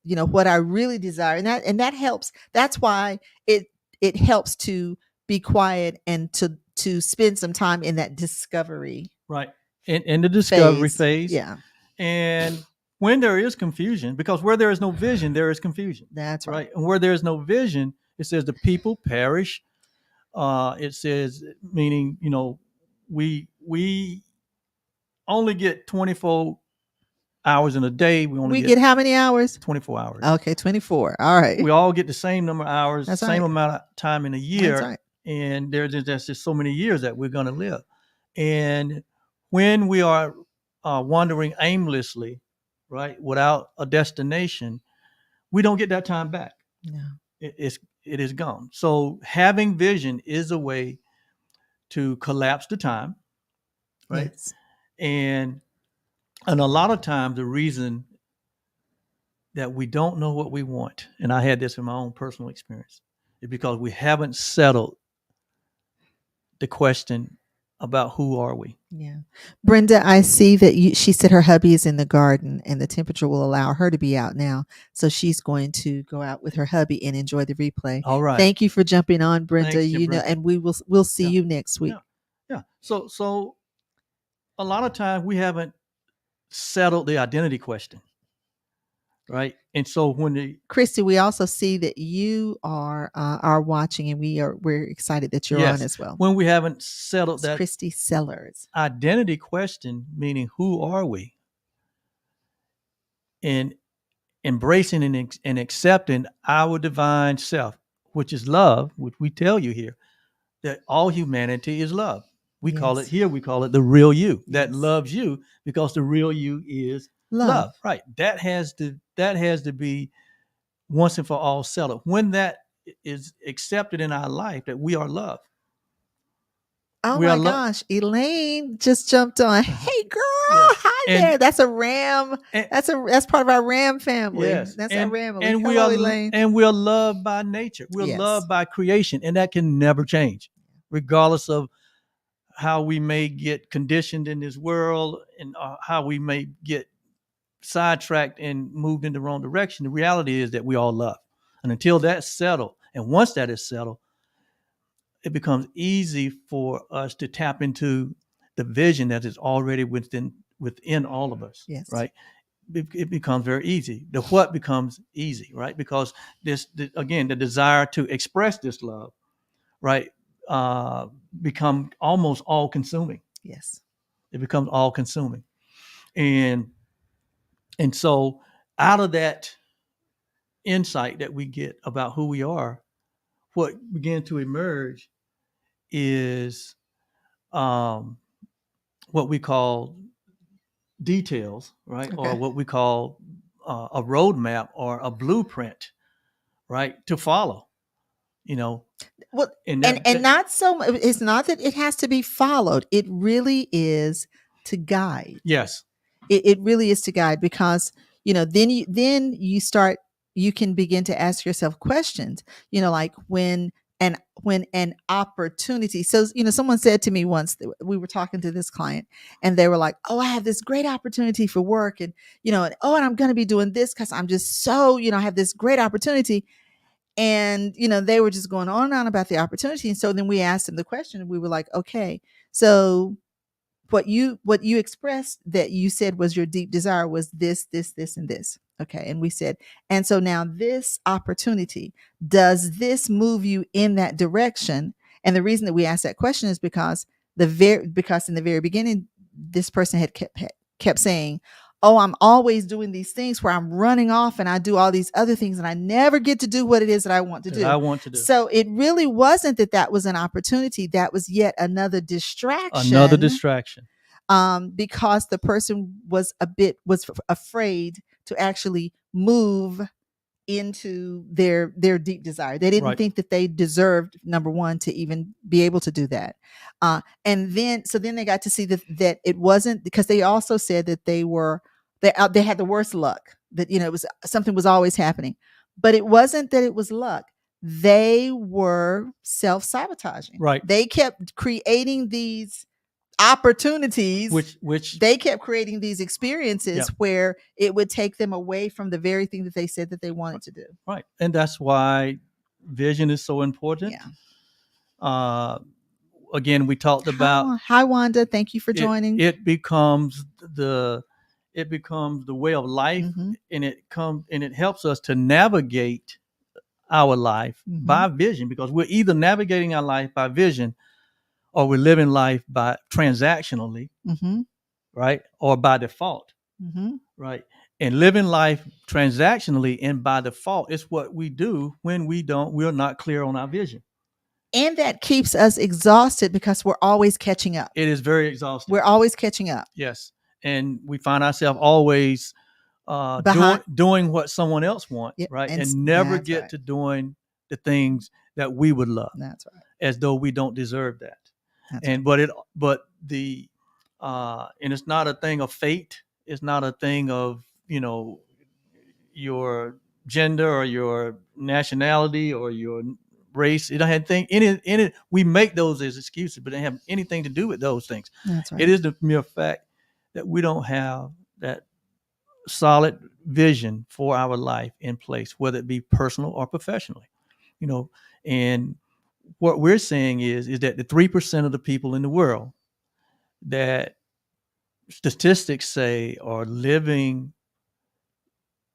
what I really desire. And that helps. That's why it helps to be quiet and to spend some time in that discovery. Right. In the discovery phase. Yeah. And when there is confusion, because where there is no vision, there is confusion. That's right. And where there is no vision, it says the people perish. It says, meaning, we only get 24 hours in a day. We get how many hours? 24 hours. Okay, 24. All right. We all get the same number of hours, That's same right. amount of time in a year. That's right. And there's just so many years that we're going to live. And when we are wandering aimlessly, right, without a destination, we don't get that time back. No. It is gone. So having vision is a way to collapse the time, right? Yes. And a lot of times the reason that we don't know what we want, and I had this in my own personal experience, is because we haven't settled the question about who are we. Yeah. Brenda, I see that she said her hubby is in the garden and the temperature will allow her to be out now. So she's going to go out with her hubby and enjoy the replay. All right. Thank you for jumping on, Brenda. Thanks, You know, Brenda. and we'll see Yeah. you next week. Yeah. So a lot of times we haven't settled the identity question. Right. And so Christy, we also see that you are watching, and we're excited that you're on as well. When we haven't settled It's that Christy Sellers identity question, meaning who are we, and embracing and accepting our divine self, which is love, which we tell you here that all humanity is love. We call it the real you that loves you, because the real you is love. Right. That has to be once and for all settled. When that is accepted in our life, that we are love. Oh my gosh, Elaine just jumped on. Hey girl, hi there. That's a Ram. That's part of our Ram family. Yes. That's our Ram. And hello, Elaine. And we're loved by nature. We're loved by creation, and that can never change, regardless of how we may get conditioned in this world, and how we may get sidetracked and moved in the wrong direction. The reality is that we all love. And until that's settled, and once that is settled, it becomes easy for us to tap into the vision that is already within all of us. Yes. Right. It becomes very easy. The what becomes easy, right? Because again, the desire to express this love, right, become almost all consuming. Yes. It becomes all consuming. And so out of that insight that we get about who we are, what began to emerge is what we call details, right? Okay. Or what we call a roadmap or a blueprint, right, to follow. Well, and not so. It's not that it has to be followed. It really is to guide. Yes. It really is to guide, because then you can begin to ask yourself questions. Like when an opportunity. So someone said to me once, we were talking to this client, and they were like, "Oh, I have this great opportunity for work, and and I'm going to be doing this because I'm just so I have this great opportunity." And they were just going on and on about the opportunity. And so then we asked them the question, and we were like, "Okay, so what you expressed that you said was your deep desire was this, and this." Okay. And we said, "And so now this opportunity, does this move you in that direction?" And the reason that we asked that question is because in the very beginning, this person had kept saying, "Oh, I'm always doing these things where I'm running off and I do all these other things, and I never get to do what it is that I want to do." So it really wasn't that was an opportunity. That was yet another distraction. Because the person was afraid to actually move into their deep desire. They didn't think that they deserved, number one, to even be able to do that. And then they got to see that it wasn't, because they also said that they had the worst luck, that it was something was always happening. But it wasn't that it was luck. They were self-sabotaging. Right. They kept creating these opportunities, which they kept creating these experiences where it would take them away from the very thing that they said that they wanted to do. Right. And that's why vision is so important. Again, we talked about hi Wanda, thank you for joining. It becomes the way of life. And it helps us to navigate our life by vision, because we're either navigating our life by vision, or we're living life by transactionally, right, or by default, right. And living life transactionally and by default is what we do when we're not clear on our vision. And that keeps us exhausted, because we're always catching up. It is very exhausting. We're always catching up. Yes. And we find ourselves always doing what someone else wants, right? And never get to doing the things that we would love. That's right. As though we don't deserve that. And it's not a thing of fate. It's not a thing of your gender or your nationality or your race. It don't have any. We make those as excuses, but they have anything to do with those things. That's right. It is the mere fact that we don't have that solid vision for our life in place, whether it be personal or professionally. And what we're saying is that the 3% of the people in the world that statistics say are living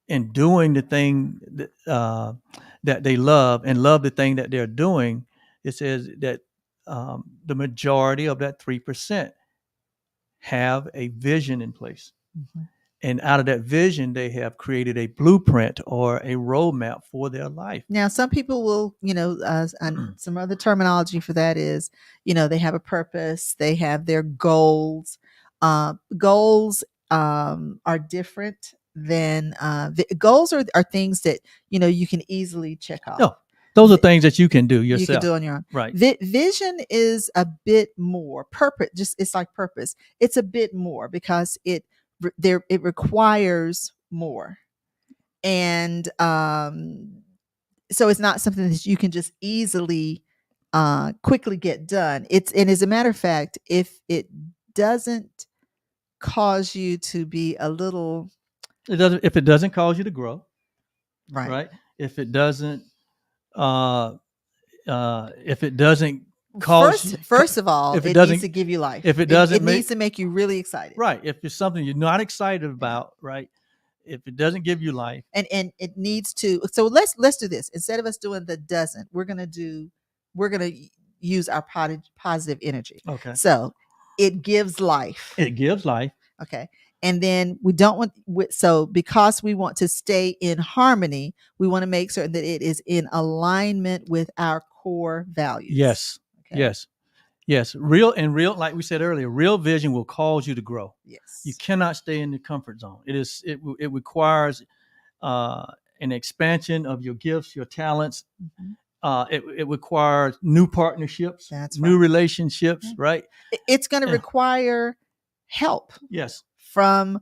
and doing the thing that they love and love the thing that they're doing, it says that the majority of that 3% have a vision in place. Mm-hmm. And out of that vision, they have created a blueprint or a roadmap for their life. Now, some people will, and some other terminology for that is, they have a purpose, they have their goals. Goals are different than goals are things that you can easily check off. No, those are things that you can do yourself. You can do on your own. Right. Vision is a bit more purpose. It's like purpose. It's a bit more because it requires more, and so it's not something that you can just easily quickly get done. And as a matter of fact, if it doesn't cause you to be a little, if it doesn't cause you to grow, right? If it doesn't cause first of all, it needs to give you life. If it doesn't, it needs to make you really excited. Right. If it's something you're not excited about, right? If it doesn't give you life, and it needs to. So let's do this. Instead of us doing the doesn't, we're gonna use our positive energy. Okay. So it gives life. It gives life. Okay. And then we don't want, so because we want to stay in harmony, we want to make certain that it is in alignment with our core values. Yes. Okay? Yes. Real, like we said earlier, real vision will cause you to grow. Yes. You cannot stay in the comfort zone. It requires an expansion of your gifts, your talents. Mm-hmm. It requires new partnerships, new relationships, mm-hmm. right? It's going to require help. Yes. From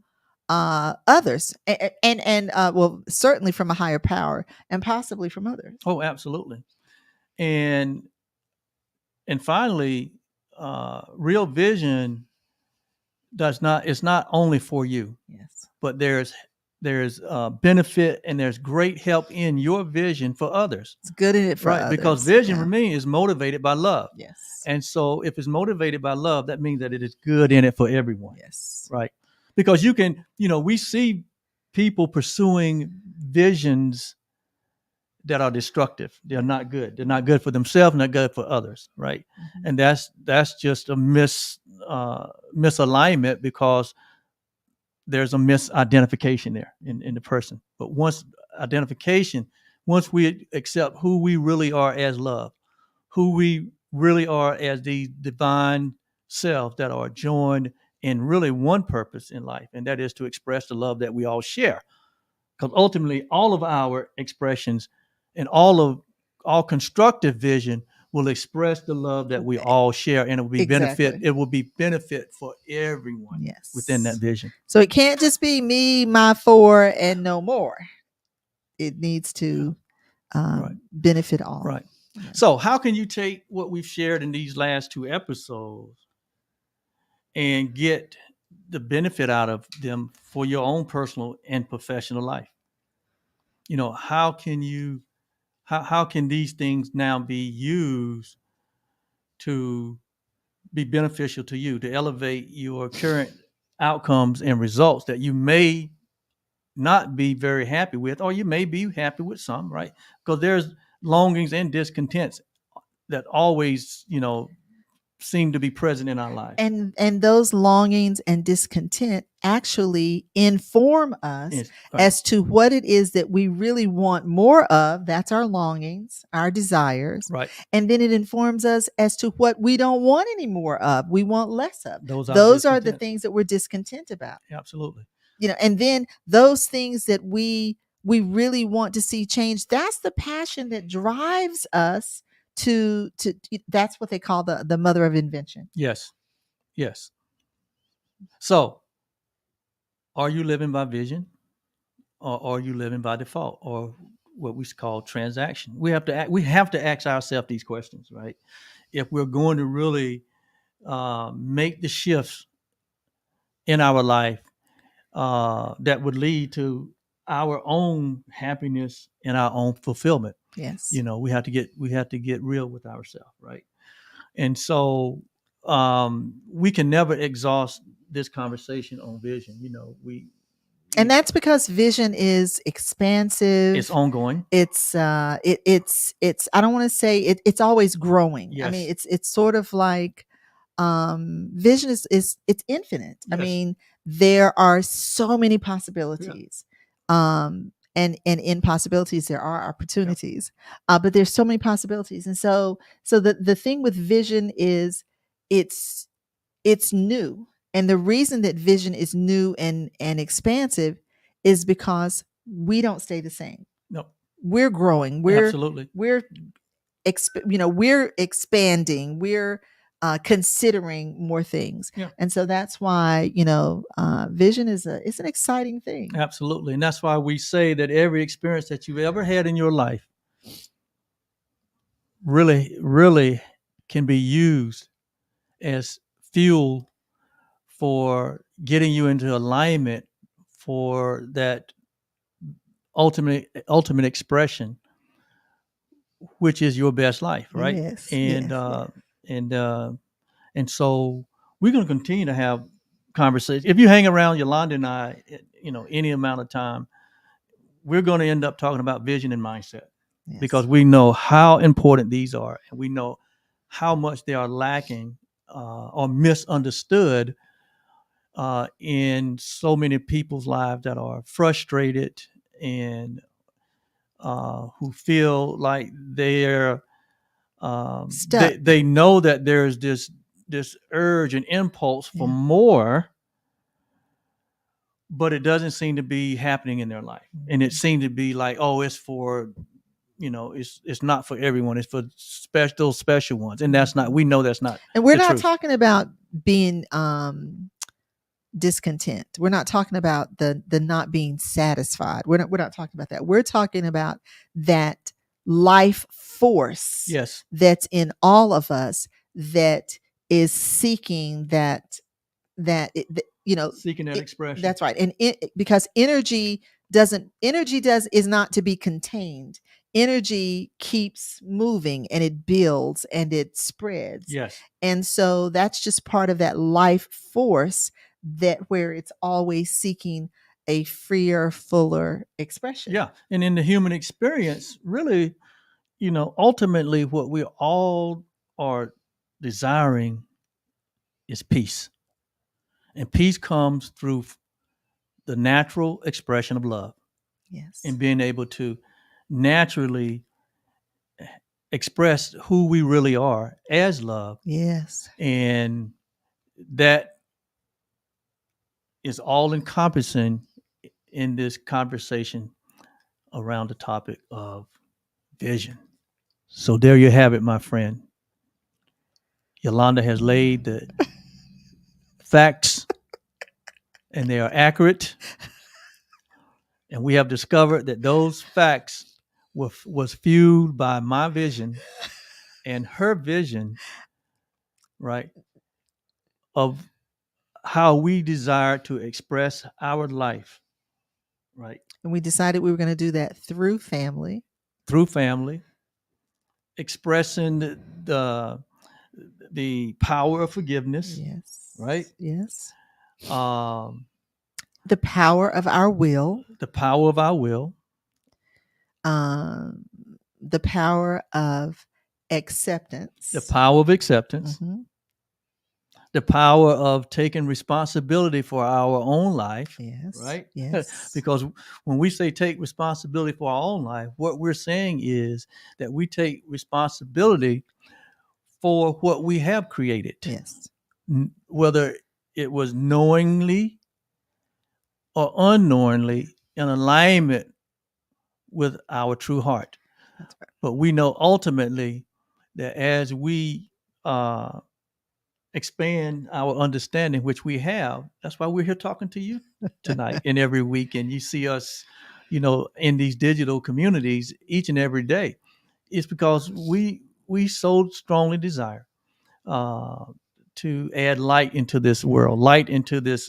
others, and well, certainly from a higher power, and possibly from others. Oh, absolutely. And finally, real vision it's not only for you. Yes. But there's benefit and there's great help in your vision for others. It's good in it for others. Because vision for me is motivated by love. Yes. And so if it's motivated by love, that means that it is good in it for everyone. Yes. Right. Because you can, we see people pursuing visions that are destructive. They're not good. They're not good for themselves, not good for others. Right. Mm-hmm. And that's just a misalignment, because there's a misidentification there in the person. But once we accept who we really are as love, who we really are as the divine self that are joined in really one purpose in life, and that is to express the love that we all share. Because ultimately, all of our expressions and all constructive vision will express the love that we all share, and it will be benefit. It will be benefit for everyone within that vision. So it can't just be me, my four, and no more. It needs to benefit all. Right. Yeah. So how can you take what we've shared in these last 2 episodes and get the benefit out of them for your own personal and professional life? How can these things now be used to be beneficial to you, to elevate your current outcomes and results that you may not be very happy with, or you may be happy with some, right? Because there's longings and discontents that always, seem to be present in our lives. And those longings and discontent actually inform us as to what it is that we really want more of. That's our longings, our desires. Right. And then it informs us as to what we don't want any more of. We want less of. Those are the things that we're discontent about. Absolutely. And then those things that we really want to see change, that's the passion that drives us to that's what they call the mother of invention. Yes. So are you living by vision, or are you living by default, or what we call transaction. We have to ask ourselves these questions, right? If we're going to really make the shifts in our life that would lead to our own happiness and our own fulfillment. Yes. We have to get real with ourselves, right? And so we can never exhaust this conversation on vision. And that's because vision is It's expansive. ongoing. It's I don't want to say it's always growing. I mean, Yes. it's sort of like vision is it's infinite. I Yes. mean, there are so many possibilities. And in possibilities there are opportunities. But there's so many possibilities. And so the thing with vision is it's it's new. And the reason that vision is new and expansive is because we don't stay the same. No. We're growing. Absolutely. We're we're expanding. We're considering more things. Yeah. And so that's why vision is it's an exciting thing. Absolutely. And that's why we say that every experience that you've ever had in your life really, really can be used as fuel for getting you into alignment for that ultimate expression, which is your best life, right? Yes, And yes, and so we're going to continue to have conversations. If you hang around Yolanda and I, any amount of time, we're going to end up talking about vision and mindset yes. because we know how important these are, and we know how much they are lacking or misunderstood in so many people's lives that are frustrated and who feel like they're Stuck. they know that there's this urge and impulse for Yeah. more, but it doesn't seem to be happening in their life, and it seemed to be like, oh, it's for it's not for everyone. It's for those special ones, and that's not. We know that's not. And we're the not truth. talking about being discontent. We're not talking about the not being satisfied. We're not talking about that. We're talking about that life force Yes. that's in all of us that is seeking Seeking that expression. that's right. And because energy is not to be contained. Energy keeps moving and it builds and it spreads. Yes. And so that's just part of that life force that where it's always seeking a freer, fuller expression. Yeah. And in the human experience, really, ultimately what we all are desiring is peace. And peace comes through the natural expression of love Yes. and being able to naturally express who we really are as love. Yes. And that is all encompassing in this conversation around the topic of vision. So there you have it, my friend. Yolanda has laid the facts, and they are accurate. And we have discovered that those facts was fueled by my vision and her vision, right, of how we desire to express our life, right, And we decided we were going to do that through family. through family, expressing the power of forgiveness, Yes. right? Yes. Um, The power of our will. the power of our will, The power of acceptance. the power of acceptance, Mhm. the power of taking responsibility for our own life, Yes. right? Yes. Because when we say take responsibility for our own life, what we're saying is that we take responsibility for what we have created. Yes. Whether it was knowingly or unknowingly in alignment with our true heart. That's right. But we know ultimately that as we expand our understanding, which we have, that's why we're here talking to you tonight and every week. And you see us in these digital communities each and every day. It's because we so strongly desire uh, to add light into this world, light into this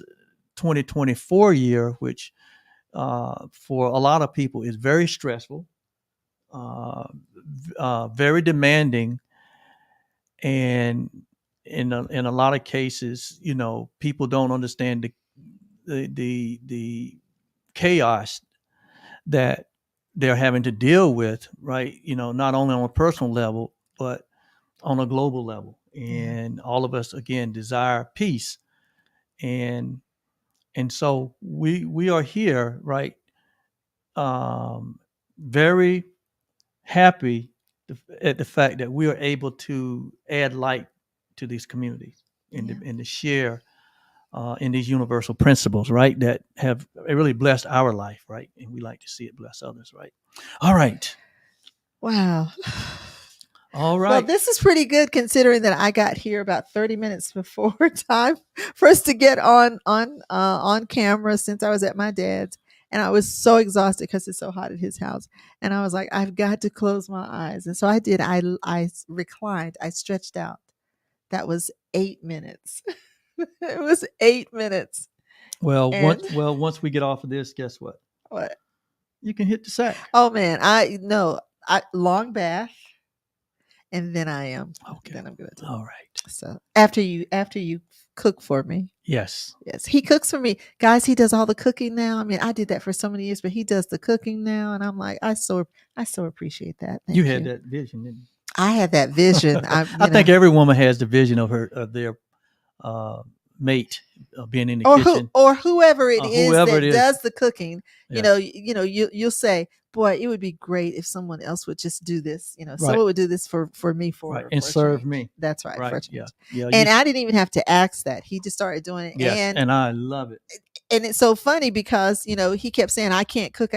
2024 year, which for a lot of people is very stressful, uh, very demanding, and in a lot of cases, people don't understand the chaos that they're having to deal with, right? Not only on a personal level, but on a global level. Yeah. And all of us, again, desire peace. And so we are here, right? Very happy at the fact that we are able to add light to these communities and to share in these universal principles, right? That have really blessed our life, right? And we like to see it bless others, right? All right. Wow. All Well, right. this is pretty good considering that I got here about 30 minutes before time for us to get on camera since I was at my dad's, and I was so exhausted because it's so hot at his house. And I was like, I've got to close my eyes, and so I did. I reclined. I stretched out. That was 8 minutes. It was 8 minutes. Well, And once we get off of this, guess what? what? You can hit the sack. Oh man, I long bath, and then I'm gonna do. All right. So after you cook for me. Yes. Yes, he cooks for me. Guys, he does all the cooking now. I mean, I did that for so many years, but he does the cooking now, and I'm like, I so appreciate that. Thank you had that vision, didn't you? I had that vision. I think every woman has the vision of their mate being in the kitchen, or whoever it is whoever that it is. does the cooking. Yes. You'll say, boy, it would be great if someone else would just do this. Right. Someone would do this for me and serve me. That's right. Right. Yeah. And I didn't even have to ask that. He just started doing it. Yes, and I love it. And it's so funny because, he kept saying, I can't cook.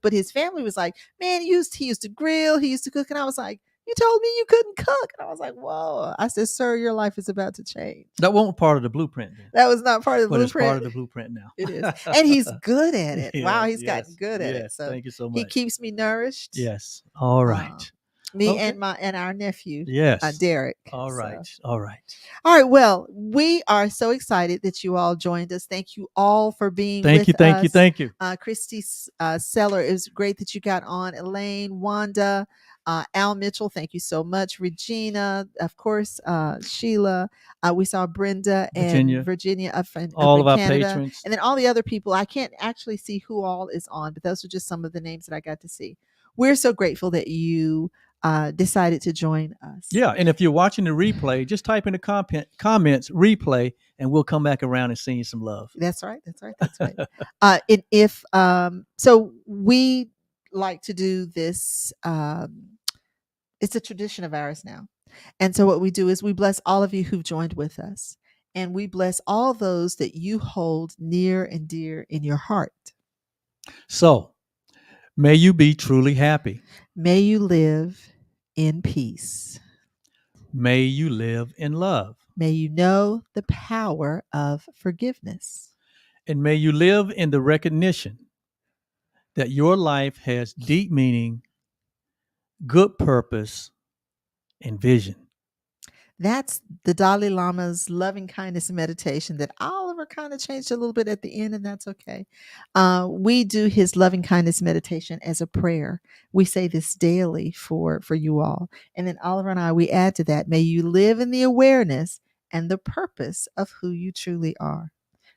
But his family was like, man, he used to grill. He used to cook. And I was like, you told me you couldn't cook. And I was like, whoa. I said, sir, your life is about to change. That wasn't part of the blueprint then. That was not part of the But blueprint. It's part of the blueprint now. It is. And he's good at it. Yeah, Wow, he's yes, gotten good at it. So thank you so much. he keeps me nourished. Yes. All right. Me Okay. and our nephew, Yes. Derek. All right. So. All right. All right. Well, we are so excited that you all joined us. Thank you all for being with us. Thank you. Christy Seller, it was great that you got on. Elaine, Wanda, Al Mitchell, thank you so much. Regina, of course, Sheila. We saw Brenda and Virginia up all of our Canada. patrons. And then all the other people. I can't actually see who all is on, but those are just some of the names that I got to see. We're so grateful that you decided to join us. Yeah, and if you're watching the replay, just type in the comments replay, and we'll come back around and send you some love. That's right. And if so, we like to do this. It's a tradition of ours now, and so what we do is we bless all of you who've joined with us, and we bless all those that you hold near and dear in your heart. So, may you be truly happy. May you live in peace. May you live in love. May you know the power of forgiveness. And may you live in the recognition that your life has deep meaning, good purpose, and vision. That's the Dalai Lama's loving kindness meditation that Oliver kind of changed a little bit at the end, and that's okay. We do his loving kindness meditation as a prayer. We say this daily for you all. And then Oliver and I, we add to that, may you live in the awareness and the purpose of who you truly are.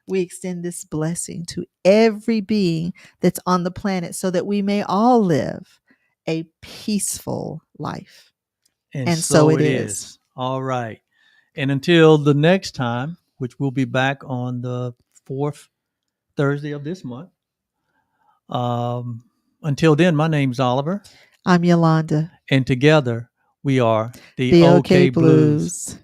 We extend this blessing to every being that's on the planet so that we may all live a peaceful life. And so it is. All right. And until the next time, which will be back on the 4th Thursday of this month. Until then, my name's Oliver. I'm Yolanda. And together we are the OK Blues.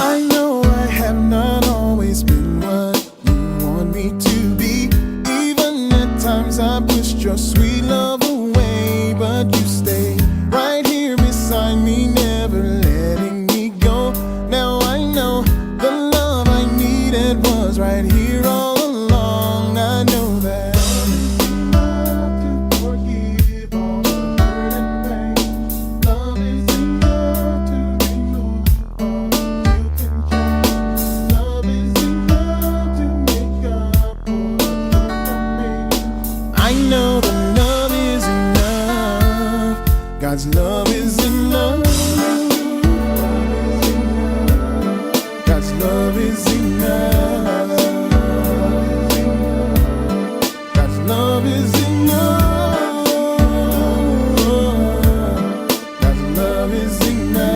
I know I put your sweet love away, but you stay right here beside me, never letting me go. Now I know the love I needed was right here all along. I know that love to forgive all the hurt and pain. Love is enough to remove all the guilt and shame. Love is enough to make up for what you made. I know that love is enough. God's love is enough. God's love is enough. God's love is enough.